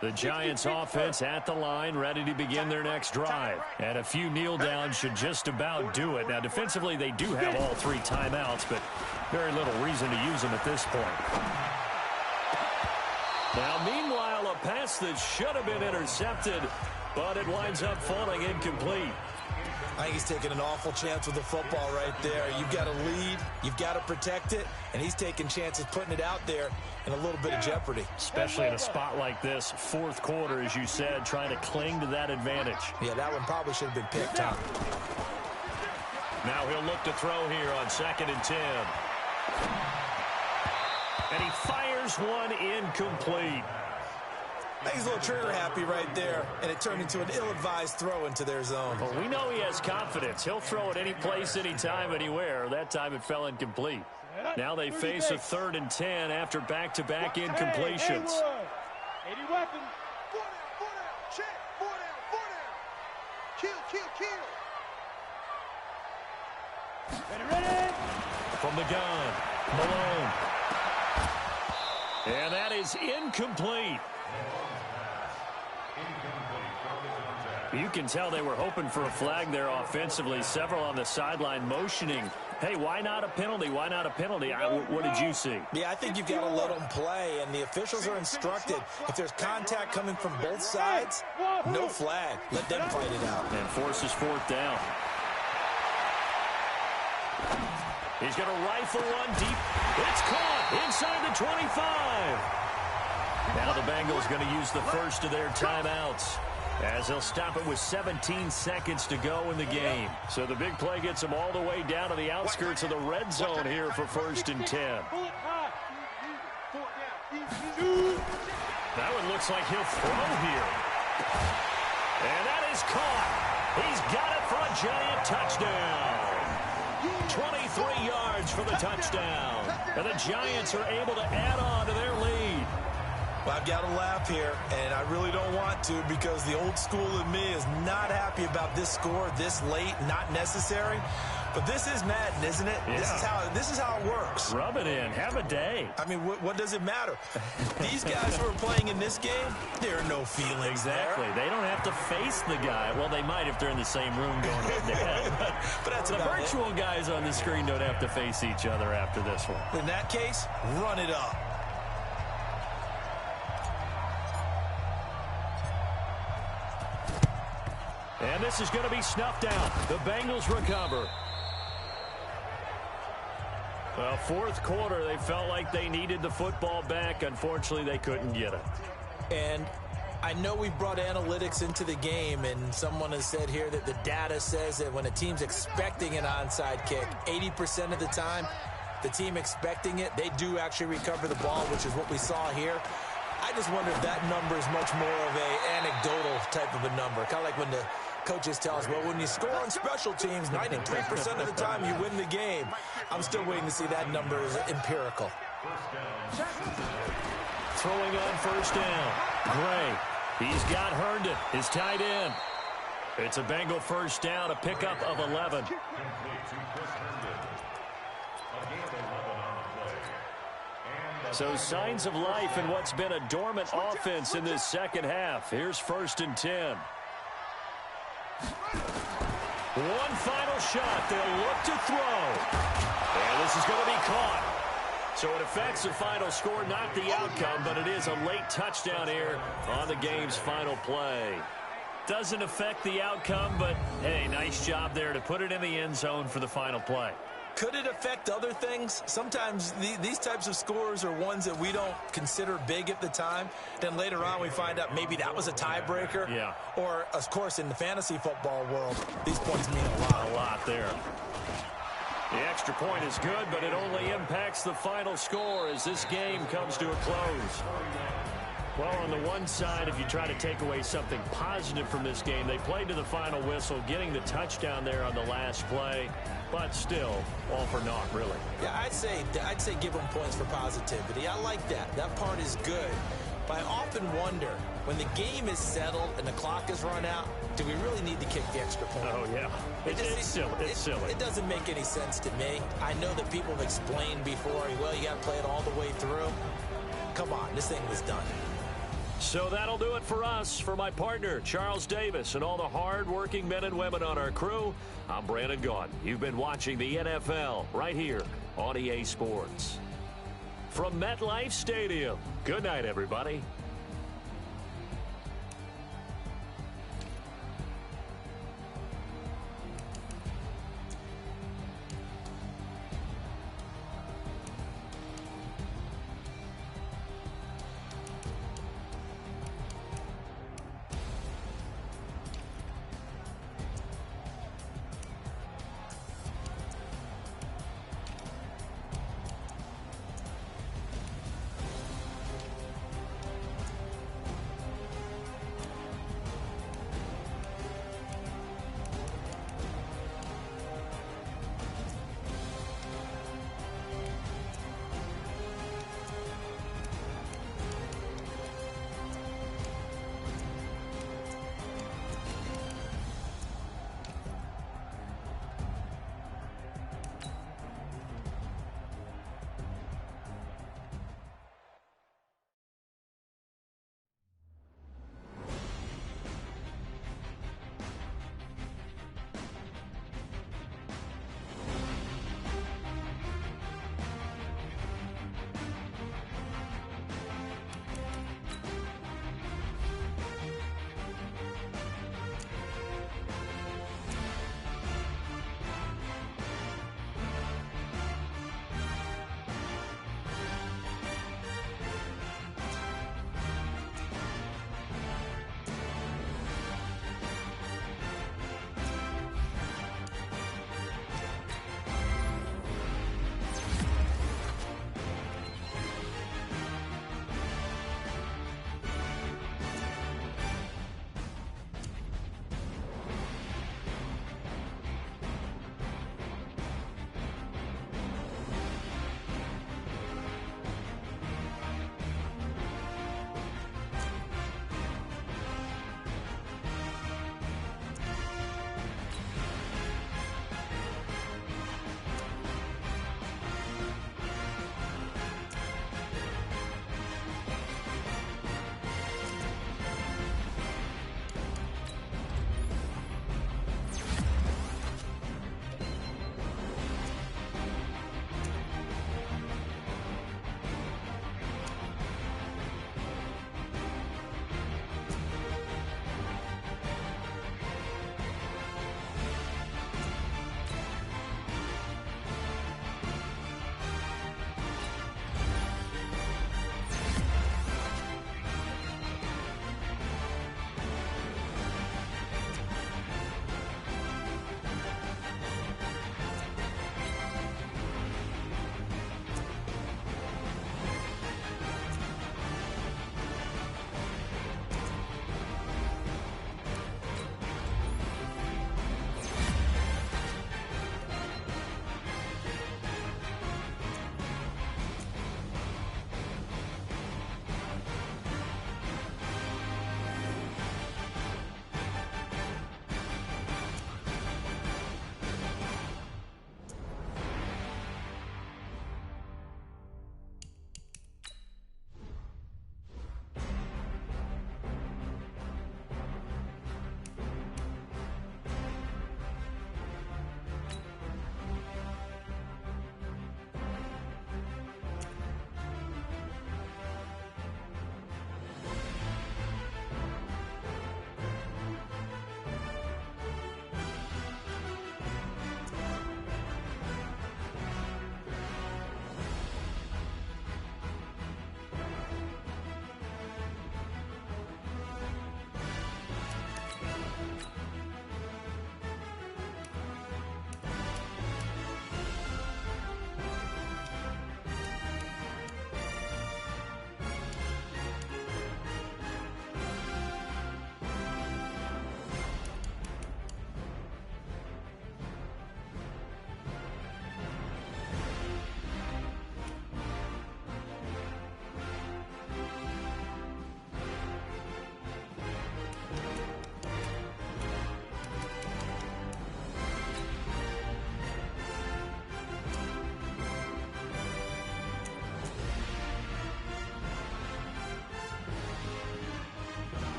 The Giants offense at the line, ready to begin their next drive. And a few kneel downs should just about do it. Now, defensively, they do have all 3 timeouts, but very little reason to use them at this point. Now, meanwhile, a pass that should have been intercepted, but it winds up falling incomplete. I think he's taking an awful chance with the football right there. You've got to lead, you've got to protect it, and he's taking chances putting it out there in a little bit of jeopardy. Especially in a spot like this, 4th quarter, as you said, trying to cling to that advantage. Yeah, that one probably should have been picked up. Now he'll look to throw here on 2nd and 10. And he fires one incomplete. I think he's a little trigger happy right there, and it turned into an ill-advised throw into their zone. Well, we know he has confidence. He'll throw it any place, anytime, anywhere. That time it fell incomplete. Now they face a 3rd and 10 after back-to-back incompletions. 80 weapons. 4 down, check. 4 down. Kill. Ready. From the gun, Malone. And that is incomplete. You can tell they were hoping for a flag there offensively. Several on the sideline motioning. Hey, why not a penalty? Why not a penalty? What did you see? Yeah, I think you've got to let them play, and the officials are instructed. If there's contact coming from both sides, no flag. Let them fight it out. And forces 4th down. He's going to rifle one deep. It's caught inside the 25. Now the Bengals going to use the first of their timeouts, as they'll stop it with 17 seconds to go in the game. So the big play gets them all the way down to the outskirts of the red zone here for 1st and 10. That one looks like he'll throw here. And that is caught. He's got it for a giant touchdown. 23 yards for the touchdown. And the Giants are able to add on to their lead. Well, I've got to laugh here, and I really don't want to, because the old school in me is not happy about this score this late, not necessary. But this is Madden, isn't it? Yeah. This is how it works. Rub it in. Have a day. I mean, what does it matter? These guys who are playing in this game, there are no feelings Exactly. there. They don't have to face the guy. Well, they might if they're in the same room going head-to-head. But that's the about virtual guys on the screen don't have to face each other after this one. In that case, run it up. And this is going to be snuffed out. The Bengals recover. Well, fourth quarter, they felt like they needed the football back. Unfortunately, they couldn't get it. And I know we brought analytics into the game, and someone has said here that the data says that when a team's expecting an onside kick, 80% of the time, the team expecting it, they do actually recover the ball, which is what we saw here. I just wonder if that number is much more of an anecdotal type of a number. Kind of like when the coaches tell us, well, when you score on special teams, 93% of the time you win the game. I'm still waiting to see that number is empirical. Throwing on first down. Gray. He's got Herndon, his tight end. It's a Bengal first down, a pickup of 11. So signs of life in what's been a dormant offense in this second half. Here's 1st and 10. One final shot. They'll look to throw. And this is going to be caught. So it affects the final score, not the outcome, but it is a late touchdown here on the game's final play. Doesn't affect the outcome, but, hey, nice job there to put it in the end zone for the final play. Could it affect other things? Sometimes these types of scores are ones that we don't consider big at the time. Then later on we find out maybe that was a tiebreaker. Yeah. Or, of course, in the fantasy football world, these points mean a lot. A lot there. The extra point is good, but it only impacts the final score as this game comes to a close. Well, on the one side, if you try to take away something positive from this game, they played to the final whistle, getting the touchdown there on the last play, but still, all for naught, really. Yeah, I'd say give them points for positivity. I like that. That part is good. But I often wonder, when the game is settled and the clock is run out, do we really need to kick the extra point? Oh, yeah. It's silly. It's silly. It doesn't make any sense to me. I know that people have explained before, well, you got to play it all the way through. Come on, this thing was done. So that'll do it for us. For my partner, Charles Davis, and all the hard-working men and women on our crew, I'm Brandon Gaudin. You've been watching the NFL right here on EA Sports. From MetLife Stadium, good night, everybody.